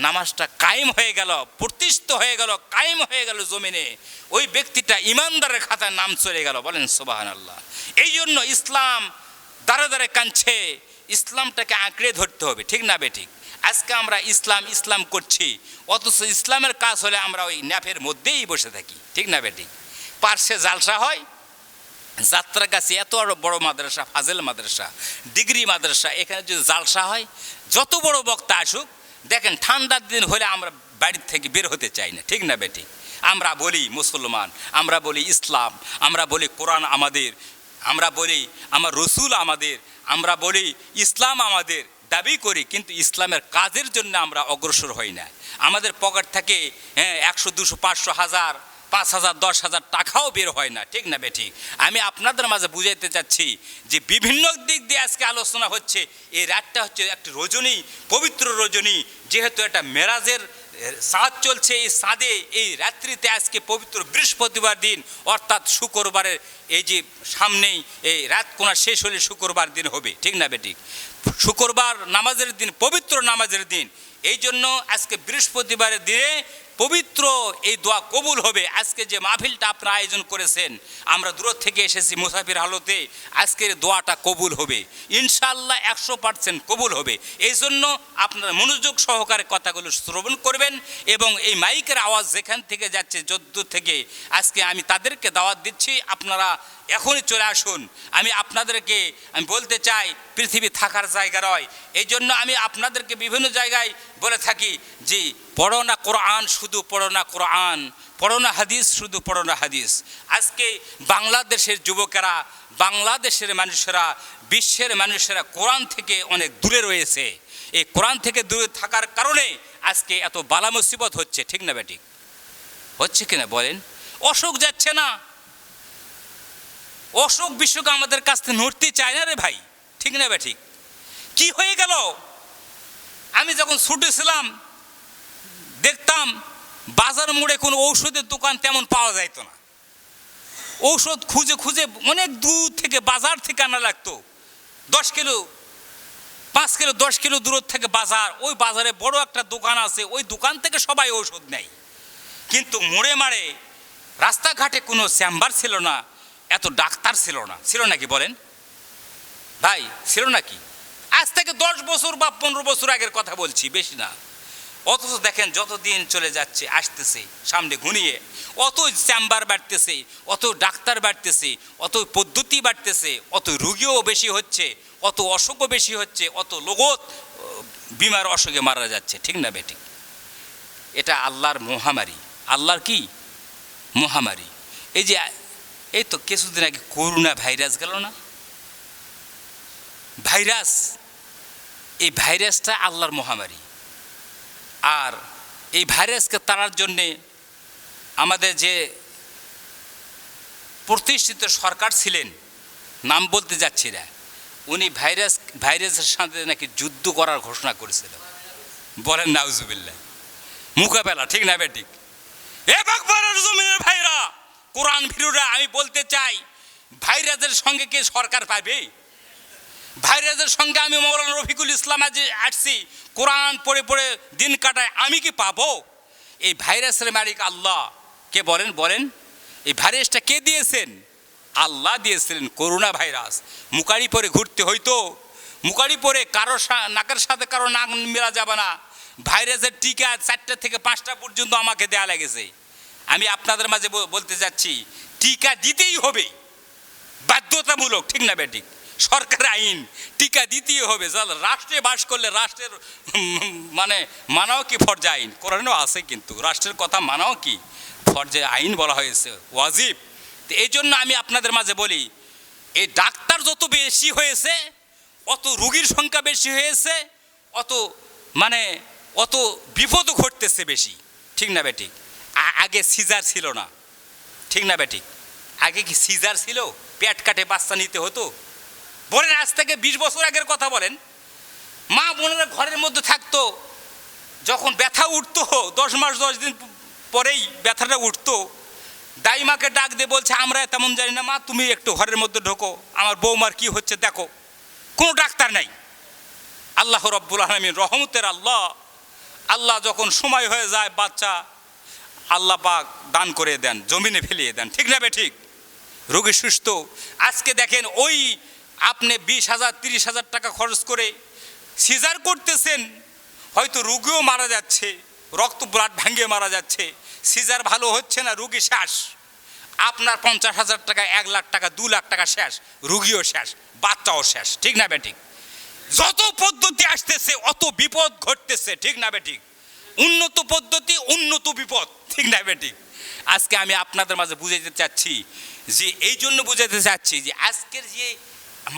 নামাজটা কায়েম হয়ে গেল, প্রতিষ্ঠিত হয়ে গেল, কায়েম হয়ে গেল জমিনে। ওই ব্যক্তিটা ইমানদারের খাতায় নাম চলে গেল। বলেন সুবহানাল্লাহ। এই জন্য ইসলাম দাঁড়ে দাঁড়ে কাঁদছে, ইসলামটাকে আঁকড়ে ধরতে হবে, ঠিক না বেঠিক? আজকে আমরা ইসলাম ইসলাম করছি, অথচ ইসলামের কাজ হলে আমরা ওই ন্যাপের মধ্যেই বসে থাকি, ঠিক না বেঠিক? পার্শ্বে জালসা হয়, যাত্রার কাছে এত বড় মাদ্রাসা, ফাজেল মাদ্রাসা, ডিগ্রি মাদ্রাসা, এখানে যদি জালসা হয়, যত বড় বক্তা আসুক, দেখেন ঠান্ডার দিন হলে আমরা বাড়ির থেকে বের হতে চাই না, ঠিক না বেঠিক? আমরা বলি মুসলমান, আমরা বলি ইসলাম, আমরা বলি কোরআন আমাদের, আমরা বলি আমার রসুল আমাদের, আমরা বলি ইসলাম আমাদের, দাবি করি, কিন্তু ইসলামের কাজের জন্য আমরা অগ্রসর হই না। আমাদের পকেট থেকে 100, 200, 500, 1000, 5000, 10,000 টাকাও বের হয় না, ঠিক না বেঠিক? আমি আপনাদের মাঝে বুঝাইতে চাচ্ছি যে বিভিন্ন দিক দিয়ে আজকে আলোচনা হচ্ছে। এই রাতটা হচ্ছে একটি রজনী, পবিত্র রজনী, যেহেতু এটা মেরাজের চাঁদ চলছে। এই চাঁদে, এই রাত্রিতে আজকে পবিত্র বৃহস্পতিবার দিন, অর্থাৎ শুক্রবারের এই যে সামনেই এই রাত কোনা শেষ হলে শুক্রবার দিন হবে, ঠিক না বেঠিক? শুক্রবার নামাজের দিন, পবিত্র নামাজের দিন। এই জন্য আজকে বৃহস্পতিবারের দিনে পবিত্র এই দোয়া কবুল হবে। আজকে যে মাহফিলটা আপনারা আয়োজন করেছেন, আমরা দূর থেকে এসেছি মুসাফির হালতে, আজকের দোয়াটা কবুল হবে ইনশাআল্লাহ, 100% কবুল হবে। এই জন্য আপনারা মনোযোগ সহকারে কথাগুলো শ্রবণ করবেন, এবং এই মাইকের আওয়াজ যেখান থেকে যাচ্ছে, যদ্দূর থেকে, আজকে আমি তাদেরকে দাওয়াত দিচ্ছি, আপনারা এখনই চলে আসুন। আমি আপনাদেরকে বলতে চাই, পৃথিবী থাকার জায়গা নয়। এই জন্য আমি আপনাদেরকে বিভিন্ন জায়গায় বলে থাকি যে পড়ো না কোরআন, শুধু পড়ো না কোরআন, পড়ো না হাদিস, শুধু পড়ো না হাদিস। আজকে বাংলাদেশের যুবকেরা, বাংলাদেশের মানুষেরা, বিশ্বের মানুষেরা কোরআন থেকে অনেক দূরে রয়েছে। এই কোরআন থেকে দূরে থাকার কারণে আজকে এত বালা মুসিবত হচ্ছে, ঠিক না বেঠিক? হচ্ছে কিনা বলেন? অসুখ যাচ্ছে না, অসুখ বিসুখ আমাদের কাছ থেকে নড়তে চায় না রে ভাই, ঠিক না বেঠিক? কি হয়ে গেল? আমি যখন ছুটে ছিলাম দেখতাম বাজার মোড়ে কোনো ঔষধের দোকান তেমন পাওয়া যাইতো না। ঔষধ খুঁজে খুঁজে অনেক দূর থেকে, বাজার থেকে আনা লাগতো। 10 কিলো, 5 কিলো, 10 কিলো দূর থেকে বাজার। ওই বাজারে বড় একটা দোকান আছে, ওই দোকান থেকে সবাই ঔষধ নেয়। কিন্তু মোড়ে মাড়ে রাস্তাঘাটে কোনো চেম্বার ছিল না, এত ডাক্তার ছিল না। ছিল নাকি বলেন ভাই? ছিল নাকি? আজ থেকে 10 বছর বা 15 বছর আগের কথা বলছি, বেশি না। অথচ দেখেন যত দিন চলে যাচ্ছে, আসতেছে সামনে ঘনিয়ে, অত চেম্বার বাড়তেছে, অত ডাক্তার বাড়তেছে, অত পদ্ধতি বাড়তেছে, অত রুগীও বেশি হচ্ছে, অত অসুখও বেশি হচ্ছে, অত লোক বিমার অসুখে মারা যাচ্ছে, ঠিক না বেঠিক? এটা আল্লাহর মহামারী। আল্লাহর কি মহামারী? এই যে এই তো কিছুদিন আগে করোনা ভাইরাস গেল না, ভাইরাস, এই ভাইরাসটা আল্লাহর মহামারী। আর এই ভাইরাসকে তাড়ার জন্যে আমাদের যে প্রতিষ্ঠিত সরকার ছিলেন, নাম বলতে যাচ্ছি না, উনি ভাইরাসের সাথে নাকি যুদ্ধ করার ঘোষণা করেছিল। বলেন নাউজুবিল্লাহ, মোকাবেলা, ঠিক না বেঠিক? এ বাকবারের জমিনের ভাইরা, কোরআন ভিরুরা, আমি বলতে চাই, ভাইরাসের সঙ্গে কে সরকার পাবে? ভাইরাসের সঙ্গে আমি মৌলানা রফিকুল ইসলাম আজ আসছি, কোরআন পড়ে পড়ে দিন কাটায়, আমি কি পাবো? এই ভাইরাসের মালিক আল্লাহ। কে বলেন? বলেন, এই ভাইরাসটা কে দিয়েছেন? আল্লাহ দিয়েছিলেন। করোনা ভাইরাস, মুকারি পরে ঘুরতে হইতো, মুকারি পরে কারো নাকের সাথে কারো নাক মেলা যাবে না। ভাইরাসের টিকা 4টা থেকে 5টা পর্যন্ত আমাকে দেয়া লেগেছে। আমি আপনাদের মাঝে বলতে যাচ্ছি, টিকা দিতেই হবে, বাধ্যতামূলক, ঠিক না বেঠিক? সরকার আইন, টিকা দিতেই হবে। রাষ্ট্রে বাস করলে রাষ্ট্রের মানে মানাও কি ফরজে আইন, কোরআনেও আছে, কিন্তু রাষ্ট্রের কথা মানাও কি ফরজে আইন বলা হয়েছে, ওয়াজিব। এই জন্য আমি আপনাদের মাঝে বলি, এই ডাক্তার যত বেশি হয়েছে, অত রোগীর সংখ্যা বেশি হয়েছে, অত বিপদও ঘটতেছে বেশি, ঠিক না বেঠিক? আগে সিজার ছিল না, ঠিক না বেঠিক? আগে কি সিজার ছিল? পেট কাটে বাচ্চা নিতে হতো? বলেন, আজ থেকে 20 বছর আগের কথা বলেন। মা বোনেরা ঘরের মধ্যে থাকতো, যখন ব্যথা উঠতো 10 মাস 10 দিন পরেই ব্যথাটা উঠতো, দাইমাকে ডাক দিয়ে বলছে, আমরা তেমন জানি না মা, তুমি একটু ঘরের মধ্যে ঢোকো, আমার বৌমার কি হচ্ছে দেখো। কোনো ডাক্তার নাই। আল্লাহ রব্বুল আলামিন রহমতের আল্লাহ, আল্লাহ যখন সময় হয়ে যায় বাচ্চা আল্লাহ পাক দান করে দেন, জমিনে ফেলিয়ে দেন। ঠিক না ঠিক? রোগী সুস্থ। আজকে দেখেন, ওই আপনি 20,000 30,000 টাকা খরচ করে সিজার করতেছেন, হয়তো রোগীও মারা যাচ্ছে, রক্ত ব্লাড ভাঙিয়ে মারা যাচ্ছে, সিজার ভালো হচ্ছে না, রোগী শেষ। আপনার 50,000 টাকা, 1 লাখ টাকা, 2 লাখ টাকা শেষ, রোগীও শেষ, বাচ্চাও শেষ। ঠিক না ঠিক? যত পদ্ধতি আসতেছে অত বিপদ ঘটতেছে। ঠিক না ঠিক? উন্নত পদ্ধতি, উন্নত বিপদ। ঠিক না ঠিক? আজকে আমি আপনাদের মাঝে বুঝাইতে চাচ্ছি যে, এই জন্য বুঝাইতে চাচ্ছি যে আজকের যে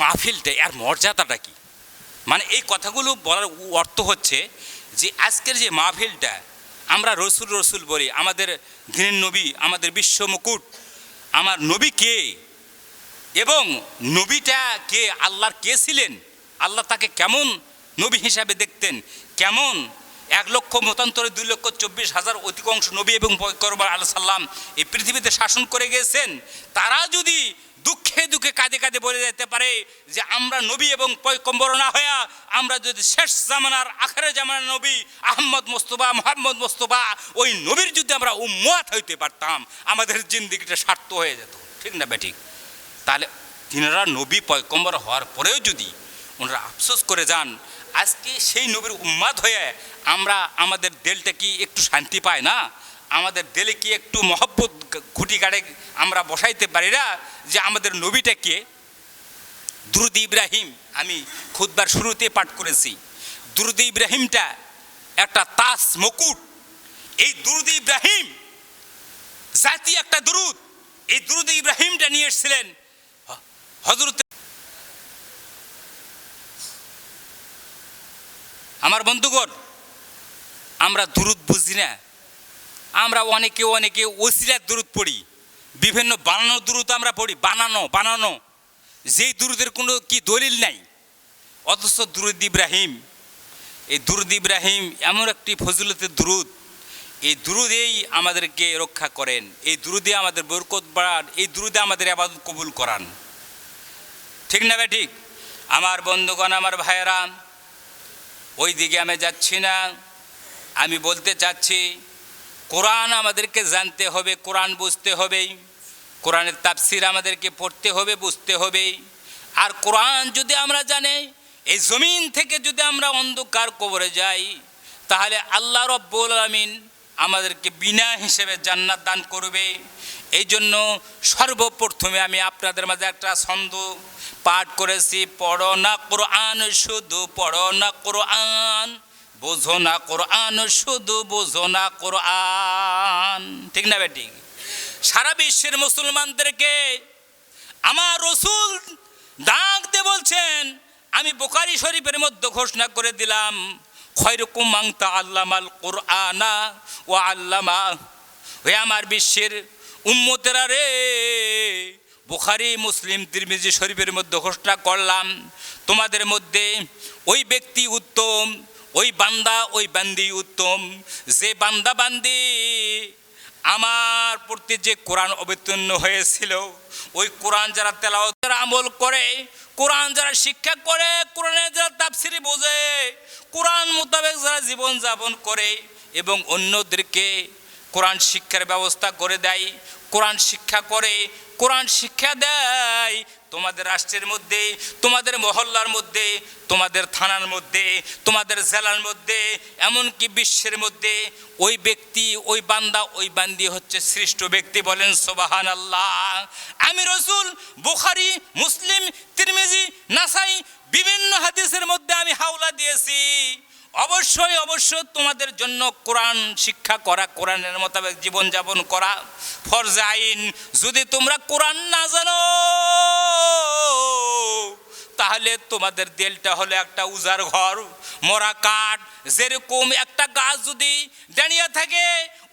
মাহফিলটা, এর মর্যাদাটা কি। মানে এই কথাগুলো বলার অর্থ হচ্ছে যে আজকের যে মাহফিলটা, আমরা রসুল রসুল বলি, আমাদের দিনের নবী, আমাদের বিশ্ব মুকুট, আমার নবী কে এবং নবীটা কে, আল্লাহর কে ছিলেন, আল্লাহ তাকে কেমন নবী হিসাবে দেখতেন, কেমন 1 লক্ষ মতান্তরে 2,24,000 অধিকাংশ নবী এবং পয়গম্বর আলাইহিস সালাম এই পৃথিবীতে শাসন করে গেছেন, তারা যদি দুঃখে দুঃখে কাঁদে কাঁদে বলে যেতে পারে যে আমরা নবী এবং পয়গম্বর না হইয়া আমরা যদি শেষ জামানার আখেরে জামানার নবী আহমদ মুস্তফা, মোহাম্মদ মুস্তফা, ওই নবীর যদি আমরা উম্মত হইতে পারতাম, আমাদের জিন্দেগিটা সার্থক হয়ে যেত। ঠিক না ঠিক? তাহলে তিনারা নবী পয়গম্বর হওয়ার পরেও যদি ওনারা আফসোস করে যান, আজকে সেই নবীর উম্মত হয়ে আমরা আমাদের দিলটা কি একটু শান্তি পায় না? আমাদের দিলে কি একটু মহব্বত খুঁটি কাটে আমরা বসাইতে পারি না যে আমাদের নবীটা কে? দুরুদ ইব্রাহিম আমি খুতবার শুরুতে পাঠ করেছি। দুরুদ ইব্রাহিমটা একটা তাজ মুকুট। এই দুরুদ ইব্রাহিম জাতি একটা দুরুদ। এই দুরুদ ইব্রাহিমটা নিয়ে এসেছিলেন হযরত। আমার বন্ধুগণ, আমরা দুরুদ বুঝি না, আমরা অনেকে ওসিলার দুরুদ পড়ি, বিভিন্ন বানানো দুরুদ আমরা পড়ি, বানানো যেই দুরুদের কোনো কি দলিল নাই। অথচ দুরুদ ইব্রাহিম, এই দুরুদ ইব্রাহিম এমন একটি ফজিলতের দুরুদ, এই দুরুদেই আমাদেরকে রক্ষা করেন, এই দুরুদে আমাদের বরকত বাড়ান, এই দুরুদে আমাদের ইবাদত কবুল করান। ঠিক না ঠিক? আমার বন্ধুগণ, আমার ভাইয়েরা, ওই দিকে আমি যাচ্ছি না। আমি বলতে চাচ্ছি, কোরআন আমাদেরকে জানতে হবে, কোরআন বুঝতে হবে, কোরআনের তাফসির আমাদেরকে পড়তে হবে, বুঝতে হবে। আর কোরআন যদি আমরা জানি, এই জমিন থেকে যদি আমরা অন্ধকার কবরে যাই, তাহলে আল্লাহ রব্বুল আলামিন আমাদেরকে বিনা হিসেবে জান্নাত দান করবে। এই জন্য সর্বপ্রথমে আমি আপনাদের মাঝে একটা ছন্দ পাঠ করেছি, পড়ো না কোরআন শুধু পড়ো না কোরআন, বোঝো না কোরআন শুধু বোঝো না কোরআন। ঠিক না বেটি? সারা বিশ্বের মুসলমানদেরকে আমার রসুল ডাক দিয়ে বলছেন, আমি বুখারী শরীফের মধ্যে ঘোষণা করে দিলাম, খয়রুকুম মান তাআল্লামাল কুরআনা ওয়া আল্লামা। হে আমার বিশ্বের উম্মতেরা রে, বুখারী, মুসলিম, তিরমিজি শরীফের মধ্যে ঘোষণা করলাম, তোমাদের মধ্যে ওই ব্যক্তি উত্তম, ওই বান্দা ওই বান্দি উত্তম, যে বান্দা বান্দি আমার প্রতি যে কোরআন অবতীর্ণ হয়েছিল, ওই কোরআন যারা তেলাওয়াত আমল করে, কোরআন যারা শিক্ষা করে, কোরআনের যারা তাফসির বোঝে, কোরআন মোতাবেক যারা জীবন যাপন করে এবং অন্যদেরকে কোরআন শিক্ষার ব্যবস্থা করে দেয়, কোরআন শিক্ষা করে, কোরআন শিক্ষা দেয়, তোমাদের রাষ্ট্রের মধ্যে, তোমাদের মহল্লার মধ্যে, তোমাদের থানার মধ্যে, তোমাদের জেলার মধ্যে, এমনকি বিশ্বের মধ্যে ওই ব্যক্তি, ওই বান্দা ওই বান্দি হচ্ছে শ্রেষ্ঠ ব্যক্তি। বলেন সুবহানাল্লাহ। আমি রসুল বুখারী, মুসলিম, তিরমিজি, নাসাই বিভিন্ন হাদিসের মধ্যে আমি হাওলা দিয়েছি, অবশ্যই তোমাদের জন্য কোরআন শিক্ষা করা, কোরআনের মোতাবেক জীবনযাপন করা ফরজ আইন। যদি তোমরা কোরআন না জানো, তাহলে তোমাদের দিলটা হলো একটা উজার ঘর, মরা কাঠ। যেরকম একটা গাছ যদি দাঁড়িয়ে থাকে,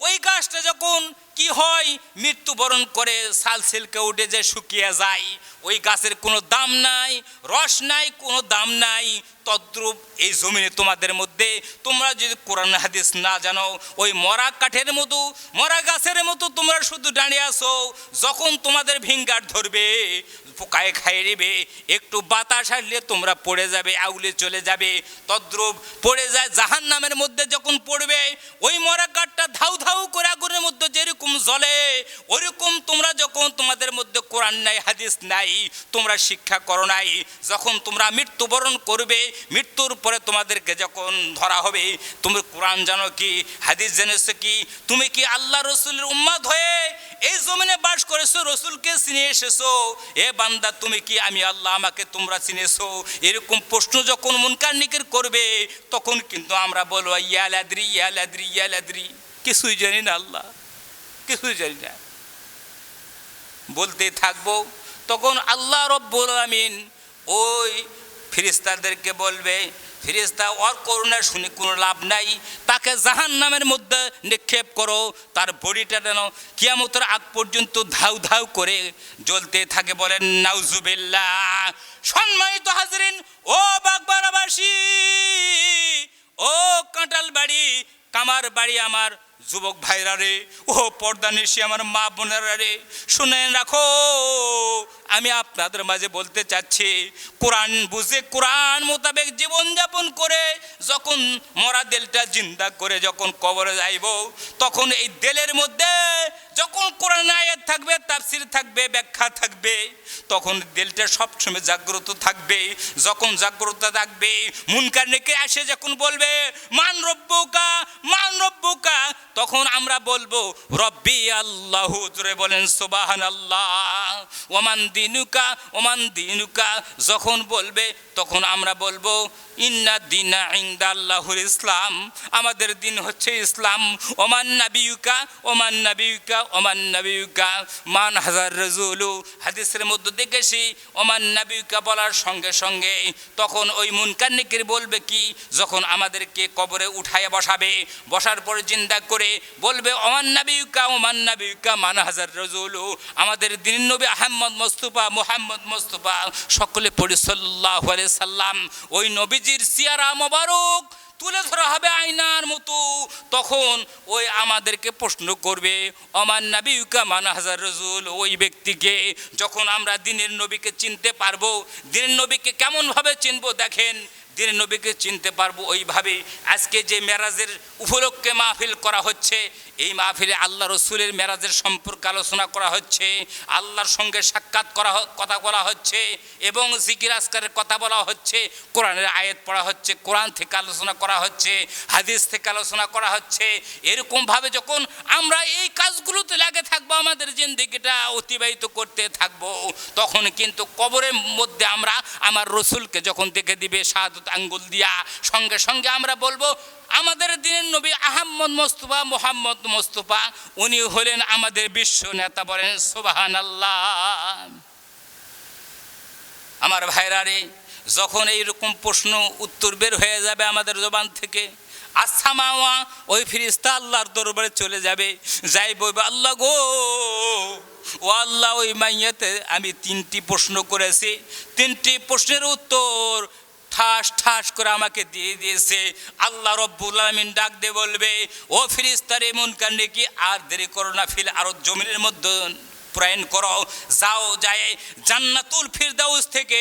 ওই গাছটা যখন কি হয়, মৃত্যুবরণ করে সাল সিল্কে উঠে যে শুকিয়ে যায়, ওই গাছের কোনো দাম নাই, রস নাই, কোনো দাম নাই। তদ্রূপ এই জমিনে তোমাদের মধ্যে তোমরা যদি কোরআন হাদিস না জানো, ওই মরা কাঠের মতো, মরা গাছের মতো তোমরা শুধু দাঁড়িয়ে আসো। যখন তোমাদের ভিঙ্গার ধরবে, পোকায় খাইয়ে নেবে, একটু বাতাস আসলে তোমরা পড়ে যাবে, আউলে চলে যাবে। তদ্রূপ পড়ে যায় জাহান্নামের মধ্যে যখন পড়বে, ওই মরা কাঠটা ধাউ ধাউ করে আগুনের মধ্যে যেরকম জ্বলে, ওইরকম তোমরা যখন তোমাদের মধ্যে কোরআন নাই, হাদিস নাই, তোমরা শিক্ষা করো নাই, যখন তোমরা মৃত্যুবরণ করবে, মৃত্যুর পরে তোমাদেরকে যখন ধরা হবে, তুমি কোরআন জানো কি, হাদিস জেনেছো কি, তুমি কি আল্লাহ রসুলের উম্মত হয়ে এই জমিনে বাস করেছো, রসুলকে চিনে এসেছো, এ বান্দা তুমি কি আমি আল্লাহ, আমাকে তোমরা চিনেছো? এরকম প্রশ্ন যখন মুনকার নিকির করবে, তখন কিন্তু আমরা বলবো ইয়ালাদ্রি ইয়ালাদ্রি ইয়ালাদ্রি, কিছুই জানি না আল্লাহ, কিছুই জানি না, বলতে থাকবো। তখন আল্লাহ রব্বুল আমিন ওই ফেরেশতাদেরকে বলবে, ফেরেশতা ওর করুণা শুনে কোনো লাভ নাই, তাকে জাহান্নামের মধ্যে নিক্ষেপ করো, তার বডিটা যেন কিয়ামতের আগ পর্যন্ত ধাউ ধাউ করে জ্বলতে থাকে। বলেন নাউজুবিল্লাহ। সম্মানিত হাজরিন, ও বাগবাড়াবাসী, ও কাঁঠাল বাড়ি, কামার বাড়ি, আমার যুবক ভাইরা রে, ও পর্দা নিশি আমার মা বোনেরা রে, শুনে রাখো, আমি আপনাদের মাঝে বলতে চাচ্ছি, কোরআন বুঝে কোরআন মোতাবেক জীবনযাপন করে যখন মরা দিলটা জিন্দা করে যখন কবরে যাইব, তখন এই দিলের মধ্যে যখন কোরআন আয়াত থাকবে, তাফসীর থাকবে, ব্যাখ্যা থাকবে, তখন দিলটা সবসময় জাগ্রত থাকবে। যখন জাগ্রত থাকবে, মুনকার নেকির আসে যখন বলবে মান রব্বুকা মান রব্বুকা, তখন আমরা বলবো রব্বি আল্লাহু, জোরে বলেন সুবহানাল্লাহ। ওমান দিনুকা ওমান দিনুকা যখন বলবে, তখন আমরা বলবো ইন্না দিনা ইনদাল্লাহুল ইসলাম, আমাদের দিন হচ্ছে ইসলাম। ওমান নাবিয়ুকা ওমান নাবিয়ুকা ওমান নাবিয়ুকা মান হাজার রাজুলু, হাদিসের মধ্যে দেখেছি ওমান নাবিয়ুকা বলার সঙ্গে সঙ্গে তখন ওই মুনকার নেকির বলবে কি, যখন আমাদেরকে কবরে উঠায় বসাবে, বসার পরে জিন্দা করে বলবে ওমান নাবিয়ুকা মান হাজার রাজুলু, আমাদের দিন নবী আহমদ মুস্তাফা মুহাম্মদ মুস্তাফা, সকলে পড়ি সাল্লাল্লাহু আলাইহি সাল্লাম, ওই নবীজির সিয়ারা মোবারক তুলে ধরা হবে আয়নার মতো। তখন ওই আমাদেরকে প্রশ্ন করবে ওমান নাবিয়ুকা মান হাজার রাজুল, ওই ব্যক্তিকে যখন আমরা দিনের নবীকে চিনতে পারবো। দিনের নবীকে কেমনভাবে চিনবো? দেখেন, দিনের নবীকে চিনতে পারবো ওইভাবে, আজকে যে মেরাজের উপলক্ষে মাহফিল করা হচ্ছে, এই মাহফিলে আল্লাহ রসুলের মেরাজের সম্পর্কে আলোচনা করা হচ্ছে, আল্লাহর সঙ্গে সাক্ষাৎ কথা বলা হচ্ছে, এবং জিকির আজকারের কথা বলা হচ্ছে, কোরআনের আয়াত পড়া হচ্ছে, কোরআন থেকে আলোচনা করা হচ্ছে, হাদিস থেকে আলোচনা করা হচ্ছে। এরকমভাবে যখন আমরা এই কাজগুলোতে লাগে থাকবো, আমাদের জিন্দেগিটা অতিবাহিত করতে থাকবো, তখন কিন্তু কবরের মধ্যে আমরা আমার রসুলকে যখন দেখে দিবে শাহাদত আঙ্গুল দিয়া, সঙ্গে সঙ্গে আমরা বলবো আমাদের দিনের নবী আহমদ মুস্তাফা মুহাম্মদ মুস্তাফা, উনি হলেন আমাদের বিশ্ব নেতা। বলেন সুবহানাল্লাহ। আমার ভাইরা রে, যখন এইরকম প্রশ্ন উত্তর বের হয়ে যাবে আমাদের জবান থেকে, আসসামাওয়া, ওই ফেরেশতা আল্লাহর দরবারে চলে যাবে, যাই বলবে আল্লাহ গো, ও আল্লাহ, ওই মাইয়াতে আমি 3টি প্রশ্ন করেছি, 3টি প্রশ্নের উত্তর ঠাস ঠাস করে আমাকে দিয়ে দিয়েছে। আল্লাহ রব্বুল আলামিন ডাক দিয়ে বলবে, ও ফেরেশতারে মুনকার নেকি আর দেরি করো না, ফিল আরদ জমিনের মধ্যে প্রয়াণ করো, যাও, যায় জান্নাতুল ফিরদাউস থেকে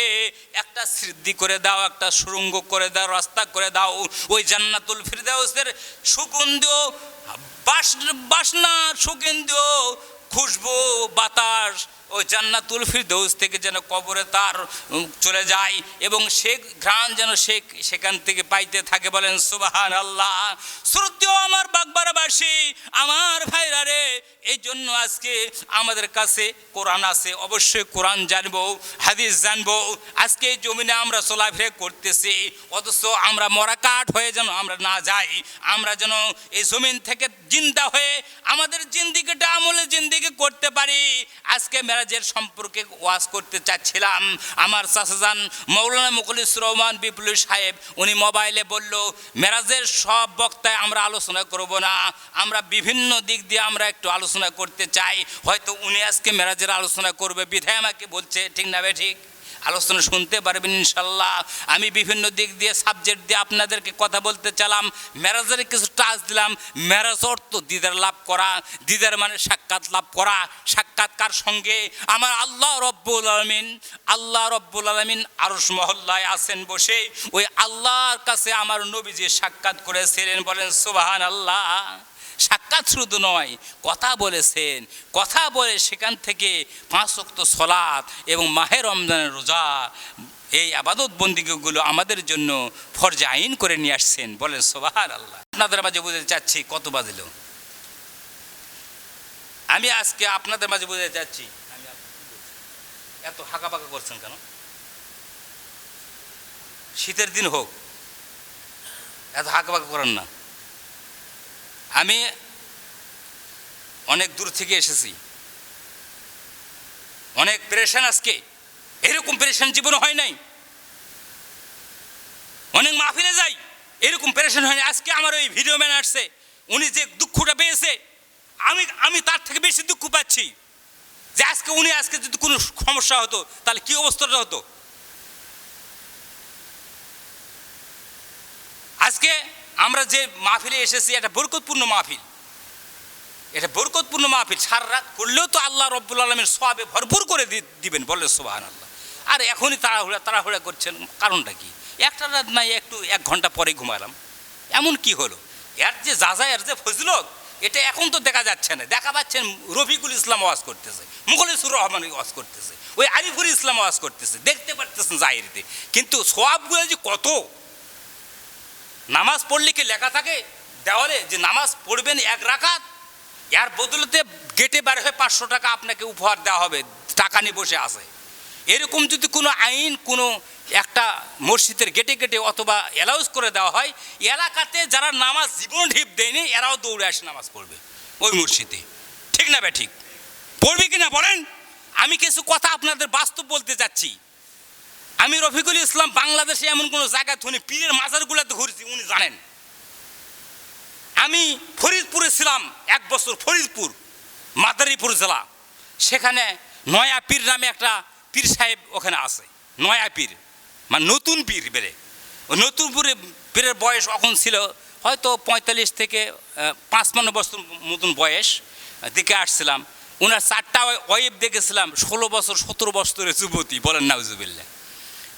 একটা সিদ্ধি করে দাও, একটা সুড়ঙ্গ করে দাও, রাস্তা করে দাও। ওই জান্নাতুল ফিরদাউসের সুগন্ধ বাসনা, সুগন্ধ খুশবু বাতাস ওই জান্নাতুল ফিরদৌস থেকে যেন কবরে তার চলে যায়, এবং সে ঘ্রাণ যেন সেখান থেকে পাইতে থাকে। বলেন সুবহানাল্লাহ। শ্রদ্ধেয় আমার বাগবাড়াবাসী, আমার ভাইরা রে, এই জন্য আজকে আমাদের কাছে কোরআন আছে, অবশ্যই কোরআন জানবো, হাদিস জানবো। আজকে এই জমিনে আমরা চলাফেরা করতেছি, অথচ আমরা মরা কাঠ হয়ে যেন আমরা না যাই, আমরা যেন এই জমিন থেকে জিন্দা হয়ে আমাদের জিন্দিগিটা আমলে জিন্দিগি করতে পারি। আজকে মেরাজের সম্পর্কে ওয়াজ করতে চাচ্ছিলাম। আমার চাচাজান মৌলানা মুখলিসুর রহমান বিপ্লবী সাহেব উনি মোবাইলে বলল মেরাজের সব বক্তায় আমরা আলোচনা করব না, আমরা বিভিন্ন দিক দিয়ে আমরা একটু আলোচনা করতে চাই। হয়তো উনি আজকে মেরাজের আলোচনা করবে বিধায় আমাকে বলছে, ঠিক না বে ঠিক? আলোচনা শুনতে পারবেন ইনশাল্লাহ। আমি বিভিন্ন দিক দিয়ে সাবজেক্ট দিয়ে আপনাদেরকে কথা বলতে চালাম। মেরাজের কিছু টাচ দিলাম। মেরাজ অর্থ দিদার লাভ করা, দিদার মানে সাক্ষাৎ লাভ করা। সাক্ষাৎকার সঙ্গে আমার আল্লাহ রব্বুল আলামিন, আল্লাহ রব্বুল আলামিন আরশ মহল্লায় আছেন বসে, ওই আল্লাহর কাছে আমার নবীজি সাক্ষাৎ করেছিলেন। বলেন সুবহানাল্লাহ। সাক্ষাৎ শুধু নয়, কথা বলেছেন। কথা বলে সেখান থেকে 5 ওয়াক্ত সালাত এবং মাহে রমজানের রোজা, এই ইবাদত বন্দিগুলো আমাদের জন্য ফরজে আইন করে নিয়ে আসছেন। বলেন সুবহানাল্লাহ। আপনাদের মাঝে বুঝতে চাচ্ছি কত বাজল। আমি আজকে আপনাদের মাঝে বুঝতে চাচ্ছি, এত হাঁকাপাকা করছেন কেন? শীতের দিন হোক, এত হাঁকাপাকা করেন না। আমি অনেক দূর থেকে এসেছি, অনেক পেরেশান। আজকে এরকম পেরেশান জীবনে হয় নাই। অনেক মাহফিলে যাই, এরকম পেরেশান হয়নি। আজকে আমার ওই ভিডিও ম্যান আসছে, উনি যে দুঃখটা পেয়েছে আমি তার থেকে বেশি দুঃখ পাচ্ছি। যে আজকে যদি কোনো সমস্যা হতো তাহলে কি অবস্থাটা হতো। আজকে আমরা যে মাহফিলে এসেছি এটা বরকতপূর্ণ মাহফিল, এটা বরকতপূর্ণ মাহফিল। সারা রাত করলেও তো আল্লাহ রব্বুল আলামিন সওয়াবে ভরপুর করে দিবেন। বলে সুবহানাল্লাহ। আর এখনই তাড়াহুড়া করছেন, কারণটা কি? একটা রাত নাই, একটু 1 ঘন্টা পরে ঘুমালাম, এমন কি হলো? এর যে যাজা, এর যে ফজিলত, এটা এখন তো দেখা যাচ্ছে না। দেখা পাচ্ছেন রফিকুল ইসলাম ওয়াজ করতেছে, মুখলিসুর রহমান ওয়াজ করতেছে, ওই আরিফুল ইসলাম ওয়াজ করতেছে, দেখতে পারতেছেন জাহিরিতে। কিন্তু সওয়াবগুলো যে কত! নামাজ পড়লে কি লেখা থাকে দেওয়ালে যে নামাজ পড়বেন 1 রাকাত, এর বদলতে গেটে বার হয়ে 500 টাকা আপনাকে উপহার দেওয়া হবে, টাকা নিয়ে বসে আছে। এরকম যদি কোনো আইন কোনো একটা মসজিদের গেটে গেটে অথবা অ্যালাউন্স করে দেওয়া হয়, এলাকাতে যারা নামাজ জীবন ঢিপ দেয়নি এরাও দৌড়ে আসে নামাজ পড়বে ওই মসজিদে। ঠিক না বে ঠিক? পড়বে কি না বলেন? আমি কিছু কথা আপনাদের বাস্তব বলতে চাচ্ছি। আমি রফিকুল ইসলাম বাংলাদেশে এমন কোনো জায়গায় ধনী পীরের মাজারগুলোতে ঘুরেছি, উনি জানেন। আমি ফরিদপুরে ছিলাম 1 বছর, ফরিদপুর মাদারীপুর জেলা। সেখানে নয়া পীর নামে একটা পীর সাহেব ওখানে আছে। নয়া পীর মানে নতুন পীর বেড়ে, ওই নতুন পীরের বয়স এখন ছিল হয়তো 45 থেকে 55 বছর মতন বয়স। দেখে আসছিলাম, ওনার 4টা ওয়াইফ দেখেছিলাম, 16 বছর 17 বছরের যুবতী। বলেন নাউজুবিল্লাহ।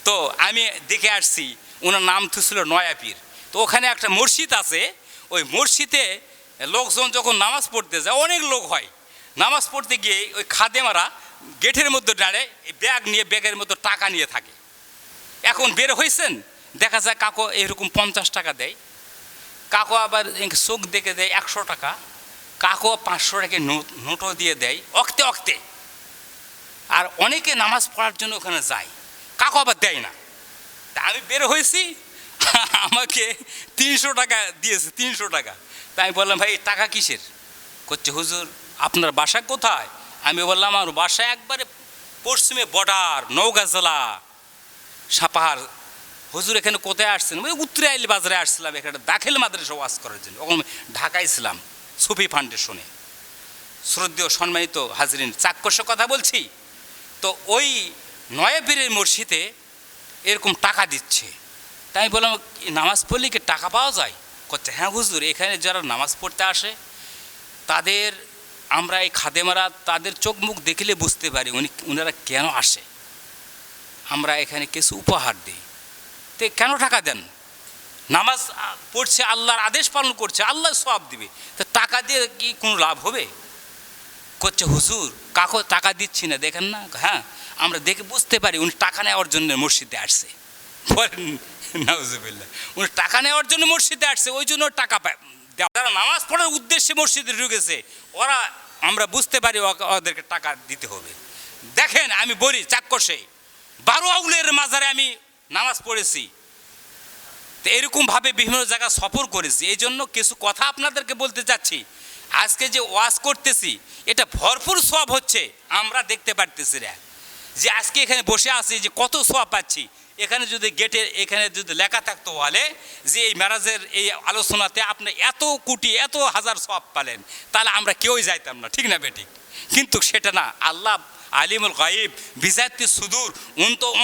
তো আমি দেখে আসছি, ওনার নাম তো ছিল নয়া পীর। তো ওখানে একটা মসজিদ আছে, ওই মসজিদে লোকজন যখন নামাজ পড়তে যায়, অনেক লোক হয়, নামাজ পড়তে গিয়ে ওই খাদেমারা গেটের মধ্যে দাঁড়ায়, ব্যাগ নিয়ে, ব্যাগের মধ্যে টাকা নিয়ে থাকে। এখন বের হয়েছেন, দেখা যায় কাকু এরকম 50 টাকা দেয়, কাকু আবার চোখ দেখে দেয় 100 টাকা, কাকু 500 টাকা নোটও দিয়ে দেয় অক্তে অক্তে। আর অনেকে নামাজ পড়ার জন্য ওখানে যায়, কাকু আবার দেয় না। তা আমি বের হয়েছি, আমাকে 300 টাকা দিয়েছে, 300 টাকা। তাই আমি বললাম, ভাই টাকা কিসের? করছে, হুজুর আপনার বাসা কোথায়? আমি বললাম, আমার বাসা একবারে পশ্চিমে বর্ডার, নওগাঁ জেলা, সাপাহার। হুজুর এখানে কোথায় আসছেন? ওই উত্তরাইল বাজারে আসছিলাম, এখানে দাখিল মাদ্রাসা ওয়াজ করার জন্য। ওখানে ঢাকায় ছিলাম সুফি ফাউন্ডেশনে। শ্রদ্ধেয় সম্মানিত হাজরিন, চাক্ষুষ কথা বলছি। তো ওই নয়া পীরের মসজিদে এরকম টাকা দিচ্ছে। তাই আমি বললাম, নামাজ পড়লে কি টাকা পাওয়া যায়? করছে, হ্যাঁ হুজুর, এখানে যারা নামাজ পড়তে আসে তাদের আমরা এই খাদেমারা তাদের চোখ মুখ দেখলে বুঝতে পারি ওনারা কেন আসে। আমরা এখানে কিছু উপহার দিই। তো কেন টাকা দেন? নামাজ পড়ছে, আল্লাহর আদেশ পালন করছে, আল্লাহ সওয়াব দিবে, তো টাকা দিয়ে কি কোনো লাভ হবে? করছে, হুজুর কাকু টাকা দিচ্ছি না, দেখেন না। হ্যাঁ, আমরা দেখে বুঝতে পারি উনি টাকা নেওয়ার জন্য মসজিদে আসছে। বলেন নাউজুবিল্লাহ। উনি টাকা নেওয়ার জন্য মসজিদে আসছে, ওই জন্য টাকা পায়। যারা নামাজ পড়ার উদ্দেশ্যে মসজিদে ঢুকেছে, ওরা আমরা বুঝতে পারি ওদেরকে টাকা দিতে হবে। দেখেন, আমি বলি চাক্ষুষে 12 আউলের মাজারে আমি নামাজ পড়েছি। তো এরকমভাবে বিভিন্ন জায়গা সফর করেছি। এই জন্য কিছু কথা আপনাদেরকে বলতে চাচ্ছি। আজকে যে ওয়াজ করতেছি এটা ভরপুর সওয়াব হচ্ছে, আমরা দেখতে পারতেছি না যে আজকে এখানে বসে আছি যে কত সওয়াব পাচ্ছি। এখানে যদি গেটের এখানে যদি লেখা থাকতো ওয়ালে যে এই মেরাজের এই আলোচনাতে আপনি এত কোটি এত হাজার সওয়াব পালেন, তাহলে আমরা কেউই যাইতাম না, ঠিক না বেঠিক? কিন্তু সেটা না, আল্লাহ আলিমুল গায়েব বিজাতি সুদূর,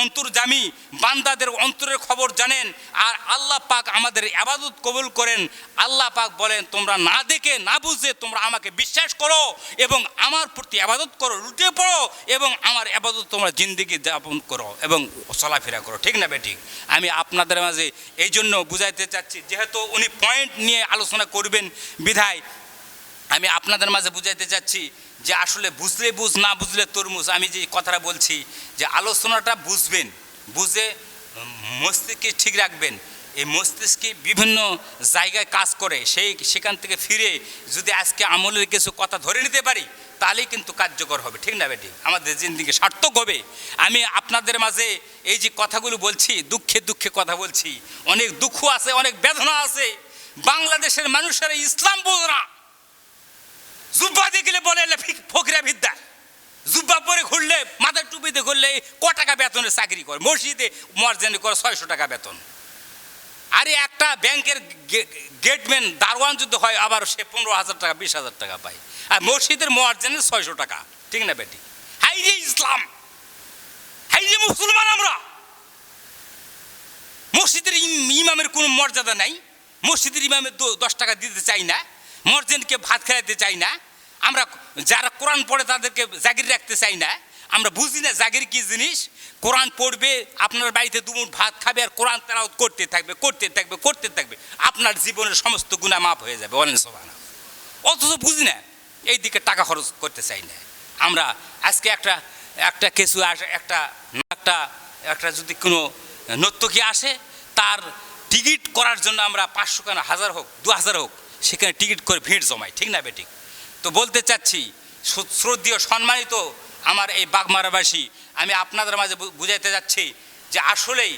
অন্তর্যামী, বান্দাদের অন্তরের খবর জানেন। আর আল্লাহ পাক আমাদের ইবাদত কবুল করেন। আল্লাহ পাক বলেন তোমরা না দেখে না বুঝে তোমরা আমাকে বিশ্বাস করো এবং আমার প্রতি ইবাদত করো, লুটে পড়ো এবং আমার ইবাদত তোমরা জিন্দেগি যাপন করো এবং চলাফেরা করো, ঠিক না বেঠিক? আমি আপনাদের মাঝে এই জন্য বুঝাইতে চাচ্ছি, যেহেতু উনি পয়েন্ট নিয়ে আলোচনা করবেন বিধায় আমি আপনাদের মাঝে বুঝাইতে চাচ্ছি যে আসলে বুঝলে বুঝ, না বুঝলে তরমুজ। আমি যে কথাটা বলছি যে আলোচনাটা বুঝবেন, বুঝে মস্তিষ্কে ঠিক রাখবেন। এই মস্তিষ্কে বিভিন্ন জায়গায় কাজ করে, সেখান থেকে ফিরে যদি আজকে আমলের কিছু কথা ধরে নিতে পারি তাহলেই কিন্তু কার্যকর হবে, ঠিক না বেটি? আমাদের জিন্দেগি সার্থক হবে। আমি আপনাদের মাঝে এই যে কথাগুলো বলছি, দুঃখে দুঃখে কথা বলছি, অনেক দুঃখ আছে, অনেক বেদনা আছে। বাংলাদেশের মানুষেরা ইসলাম বোঝে না। জুব্বা দেখলে বলে ফকিরা বিদ্যা, জুব্বা পরে ঘুরলে মাথার টুপিতে ঘুরলে ক টাকা বেতনের চাকরি করে, মসজিদে মর্যাদা করে 600 টাকা বেতন। আরে একটা ব্যাংকের গেটম্যান দারোয়ান যদি হয় আবার সে 15,000 টাকা 20,000 টাকা পায়, আর মসজিদের মর্যাদা 600 টাকা, ঠিক না বেটি? হাই রে ইসলাম, হাই রে মুসলমান। আমরা মসজিদের ইমামের কোনো মর্যাদা নাই, মসজিদের ইমামের 10 টাকা দিতে চাই না, মর্জেনকে ভাত খাইতে চাই না, আমরা যারা কোরআন পড়ে তাদেরকে জাগির রাখতে চাই না। আমরা বুঝি না জাগির কি জিনিস। কোরআন পড়বে, আপনার বাড়িতে দুমুঠ ভাত খাবে আর কোরআন তেলাওয়াত করতে থাকবে, করতে থাকবে, করতে থাকবে, আপনার জীবনের সমস্ত গুনাহ মাফ হয়ে যাবে, বলেন সুবহানাল্লাহ। অথচ বুঝি না, এই দিকে টাকা খরচ করতে চাই না আমরা। আজকে একটা কিছু একটা যদি কোনো নর্তকী আসে, তার টিকিট করার জন্য আমরা 500 কেন 1000 হোক 2000 হোক সেখানে টিকিট করে ভিড় জমাই, ঠিক না বেঠিক? তো বলতে চাচ্ছি শ্রদ্ধেয় সম্মানিত আমার এই বাগমারাবাসী, আমি আপনাদের মাঝে বুঝাইতে যাচ্ছি যে আসলেই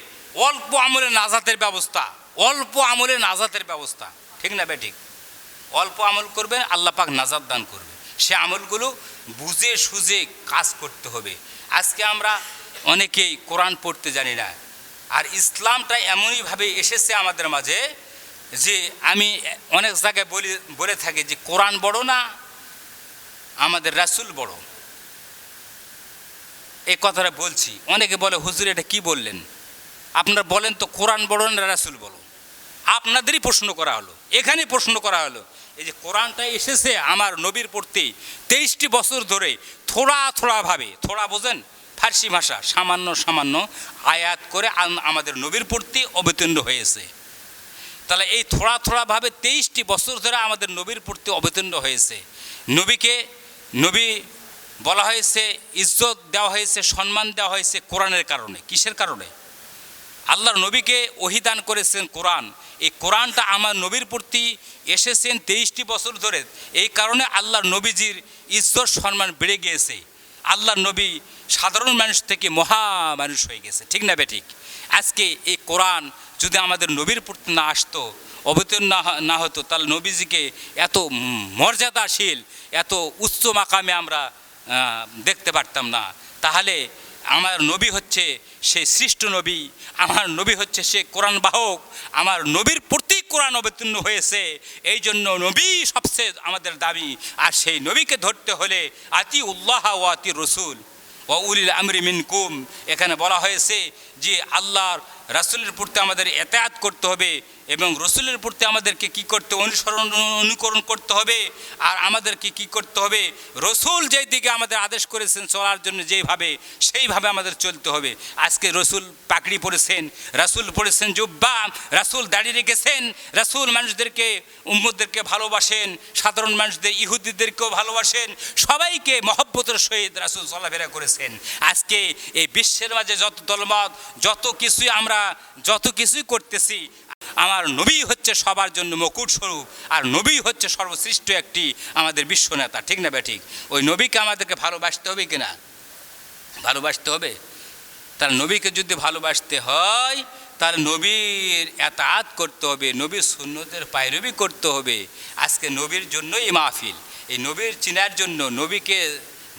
অল্প আমলে নাজাতের ব্যবস্থা, অল্প আমলে নাজাতের ব্যবস্থা, ঠিক না বেঠিক? অল্প আমল করবেন, আল্লাহ পাক নাজাত দান করবে। সে আমলগুলো বুঝে সুঝে কাজ করতে হবে। আজকে আমরা অনেকেই কোরআন পড়তে জানি না, আর ইসলামটা এমনইভাবে এসেছে আমাদের মাঝে যে আমি অনেক জায়গায় বলে থাকি যে কোরআন বড় না, আমাদের রাসূল বড়। এই কথাটা বলছি, অনেকে বলে হুজুর এটা কি বললেন? আপনারা বলেন তো কোরআন বড় না রাসূল বড়? আপনাদেরই প্রশ্ন করা হলো, এখানে প্রশ্ন করা হলো। এই যে কোরআনটা এসেছে আমার নবীর প্রতি 23টি বছর ধরে থোড়াভাবে, থোড়া বোঝেন ফার্সি ভাষা, সামান্য আয়াত করে আমাদের নবীর প্রতি অবতীর্ণ হয়েছে। তাহলে এই থোড়াভাবে 23টি বছর ধরে আমাদের নবীর প্রতি অবতীর্ণ হয়েছে। নবী বলা হয়েছে, ইজ্জত দেওয়া হয়েছে, সম্মান দেওয়া হয়েছে কোরআনের কারণে। কিসের কারণে? আল্লাহর নবীকে ওহী দান করেছেন কোরআন। এই কোরআনটা আমার নবীর প্রতি এসেছেন 23টি বছর ধরে, এই কারণে আল্লাহর নবীজির ইজ্জত সম্মান বেড়ে গিয়েছে। আল্লাহর নবী সাধারণ মানুষ থেকে মহা মানুষ হয়ে গেছে, ঠিক না বেঠিক? আজকে এই কোরআন যদি আমাদের নবীর প্রতি না আসতো, অবতীর্ণ না হতো, তাহলে নবীজিকে এত মর্যাদাশীল, এত উচ্চ মাকামে আমরা দেখতে পারতাম না। তাহলে আমার নবী হচ্ছে সে সৃষ্ট নবী, আমার নবী হচ্ছে সে কোরআন বাহক, আমার নবীর প্রতি কোরআন অবতীর্ণ হয়েছে। এই জন্য নবী সবচেয়ে আমাদের দাবি। আর সেই নবীকে ধরতে হলে আতি উল্লাহ ও আতি রসুল ও উলিল আমরি মিনকুম। এখানে বলা হয়েছে যে আল্লাহর রাসূলের প্রতি আমাদের ইতাআত করতে হবে এবং রসুলের প্রতি আমাদেরকে কি করতে, অনুকরণ করতে হবে। আর আমাদেরকে কি করতে হবে? রসুল যেই দিকে আমাদের আদেশ করেছেন চলার জন্য, যেইভাবে সেইভাবে আমাদের চলতে হবে। আজকে রসুল পাগড়ি পরেছেন, রাসূল পরেছেন জুব্বা, রাসূল দাড়ি রেখেছেন, রাসূল মানুষদেরকে উম্মতদেরকে ভালোবাসেন, সাধারণ মানুষদের ইহুদিদেরকেও ভালোবাসেন, সবাইকে মহব্বতের সহিত রাসূল চলাফেরা করেছেন। আজকে এই বিশ্বের মাঝে যত দলমত, যত কিছুই করতেছি, আমার নবী হচ্ছে সবার জন্য মুকুট স্বরূপ, আর নবী হচ্ছে সর্বশ্রেষ্ঠ একটি আমাদের বিশ্ব নেতা, ঠিক না বেঠিক? ওই নবীকে আমাদেরকে ভালোবাসতে হবে কিনা? ভালোবাসতে হবে। তার নবীকে যদি ভালোবাসতে হয় তার নবীর এতাআত করতে হবে, নবীর সুন্নতের পায়রবি করতে হবে। আজকে নবীর জন্যই এই মাহফিল, এই নবীর চিনার জন্য, নবীকে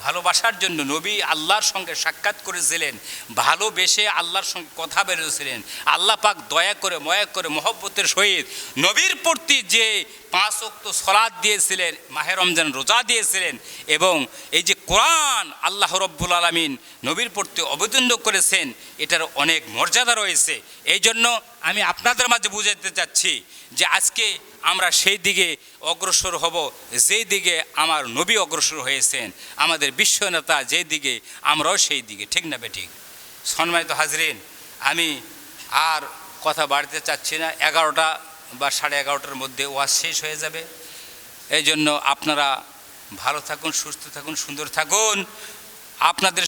ভালোবাসার জন্য। নবী আল্লাহর সঙ্গে সাক্ষাৎ করেছিলেন, ভালোবেসে আল্লাহর সঙ্গে কথা বেরোছিলেন। আল্লাহ পাক দয়া করে ময়া করে মহব্বতের সহিত নবীর প্রতি যে 5 ওয়াক্ত সালাত দিয়েছিলেন, মাহে রমজান রোজা দিয়েছিলেন, এবং এই যে কোরআন আল্লাহ রব্বুল আলামিন নবীর প্রতি অবতীর্ণ করেছেন, এটার অনেক মর্যাদা রয়েছে। এই জন্য আমি আপনাদের মাঝে বুঝাতে চাচ্ছি যে আজকে আমরা সেই দিকে অগ্রসর হব যেই দিকে আমার নবী অগ্রসর হয়েছেন, আমাদের বিশ্বনেতা যেই দিকে আমরাও সেই দিকে, ঠিক না বেঠিক? সম্মানিত হাজরিন, আমি আর কথা বাড়তে চাচ্ছি না। 11টা বা 11:30টার মধ্যে ওয়াজ শেষ হয়ে যাবে। এই জন্য আপনারা ভালো থাকুন, সুস্থ থাকুন, সুন্দর থাকুন। আপনাদের